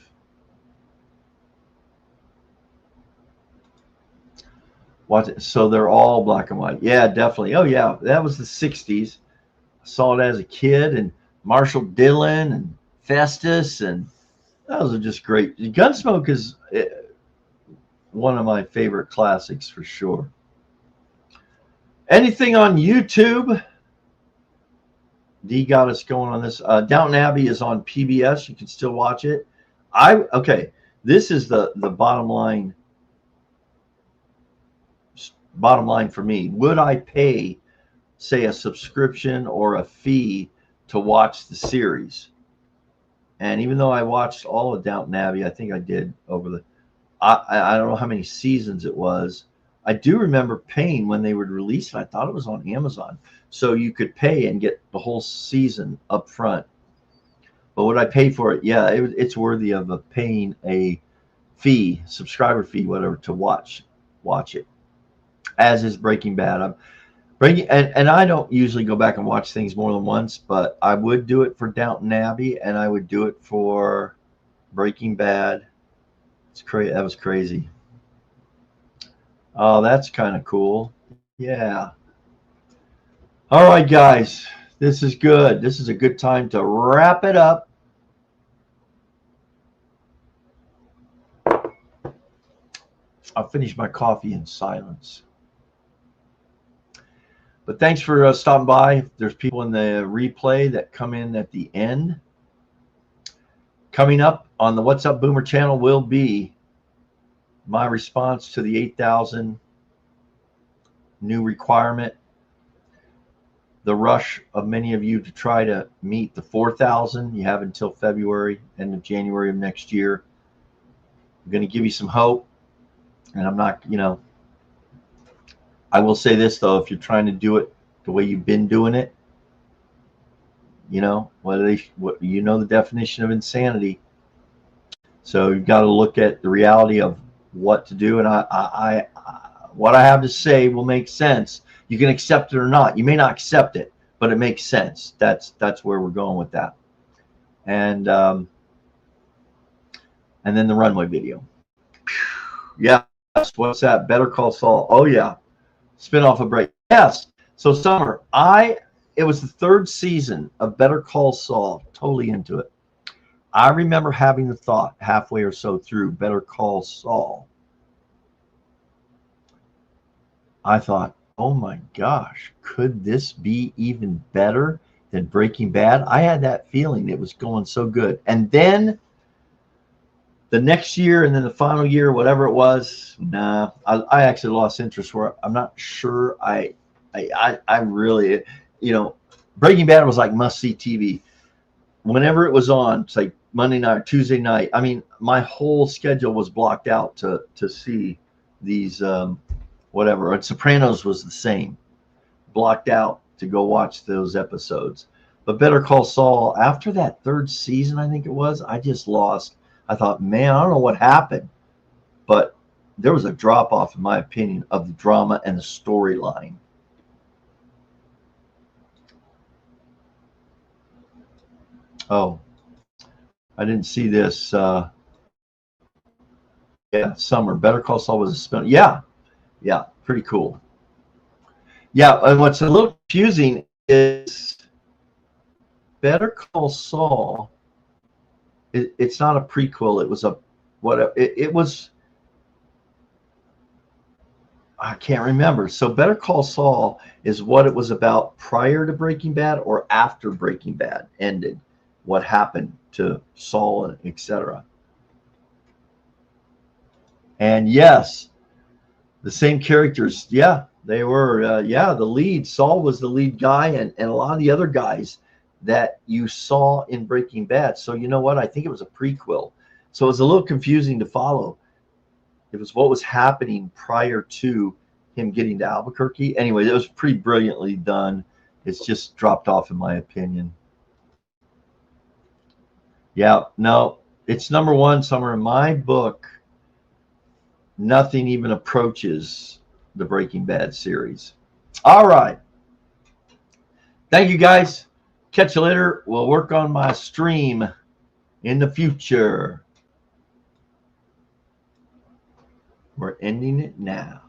So they're all black and white. Yeah, definitely. Oh yeah, that was the 60s. I saw it as a kid, and Marshall Dillon and Festus, and those are just great. Gunsmoke is one of my favorite classics for sure. Anything on YouTube? D got us going on this. Downton Abbey is on PBS. You can still watch it. Okay. This is the bottom line. Bottom line for me. Would I pay, say, a subscription or a fee to watch the series? And even though I watched all of Downton Abbey, I think I did over the. I don't know how many seasons it was. I do remember paying when they would release it. I thought it was on Amazon. So you could pay and get the whole season up front. But would I pay for it? Yeah, it's worthy of paying a fee, subscriber fee, whatever, to watch it. As is Breaking Bad. And I don't usually go back and watch things more than once, but I would do it for Downton Abbey, and I would do it for Breaking Bad. It's crazy. That was crazy. Oh, that's kind of cool. Yeah. All right, guys. This is good. This is a good time to wrap it up. I'll finish my coffee in silence. But thanks for stopping by. There's people in the replay that come in at the end. Coming up on the What's Up Boomer channel will be my response to the 8,000 new requirement, the rush of many of you to try to meet the 4,000. You have until February, end of January of next year. I'm going to give you some hope, and I'm not, I will say this, though, if you're trying to do it the way you've been doing it, the definition of insanity. So you've got to look at the reality of what to do, and what I have to say will make sense. You can accept it or not. You may not accept it, but it makes sense. That's where we're going with that. And then the runway video. Yes. What's that? Better Call Saul. Oh yeah. Spin off a break. Yes. So Summer, it was the third season of Better Call Saul. Totally into it. I remember having the thought halfway or so through Better Call Saul. I thought, oh my gosh, could this be even better than Breaking Bad? I had that feeling it was going so good. And then the next year, and then the final year, whatever it was, I actually lost interest. Where I'm not sure. I really, Breaking Bad was like must-see TV. Whenever it was on, it's like Monday night, Tuesday night. I mean, my whole schedule was blocked out to see these. Whatever. And Sopranos was the same, blocked out to go watch those episodes. But Better Call Saul, after that third season, I think it was, I just lost. I thought, man, I don't know what happened, but there was a drop off, in my opinion, of the drama and the storyline. Oh, I didn't see this. Yeah, Summer. Better Call Saul was a spin. Yeah, yeah, pretty cool. Yeah, and what's a little confusing is Better Call Saul. It's not a prequel. It was a what? It was. I can't remember. So Better Call Saul is what it was about prior to Breaking Bad or after Breaking Bad ended. What happened to Saul and etc. And yes, the same characters. Yeah, they were. Yeah, the lead. Saul was the lead guy, and a lot of the other guys that you saw in Breaking Bad. So you know what? I think it was a prequel. So it was a little confusing to follow. It was what was happening prior to him getting to Albuquerque. Anyway, it was pretty brilliantly done. It's just dropped off in my opinion. Yeah, no, it's number one, Summer. In my book, nothing even approaches the Breaking Bad series. All right. Thank you, guys. Catch you later. We'll work on my stream in the future. We're ending it now.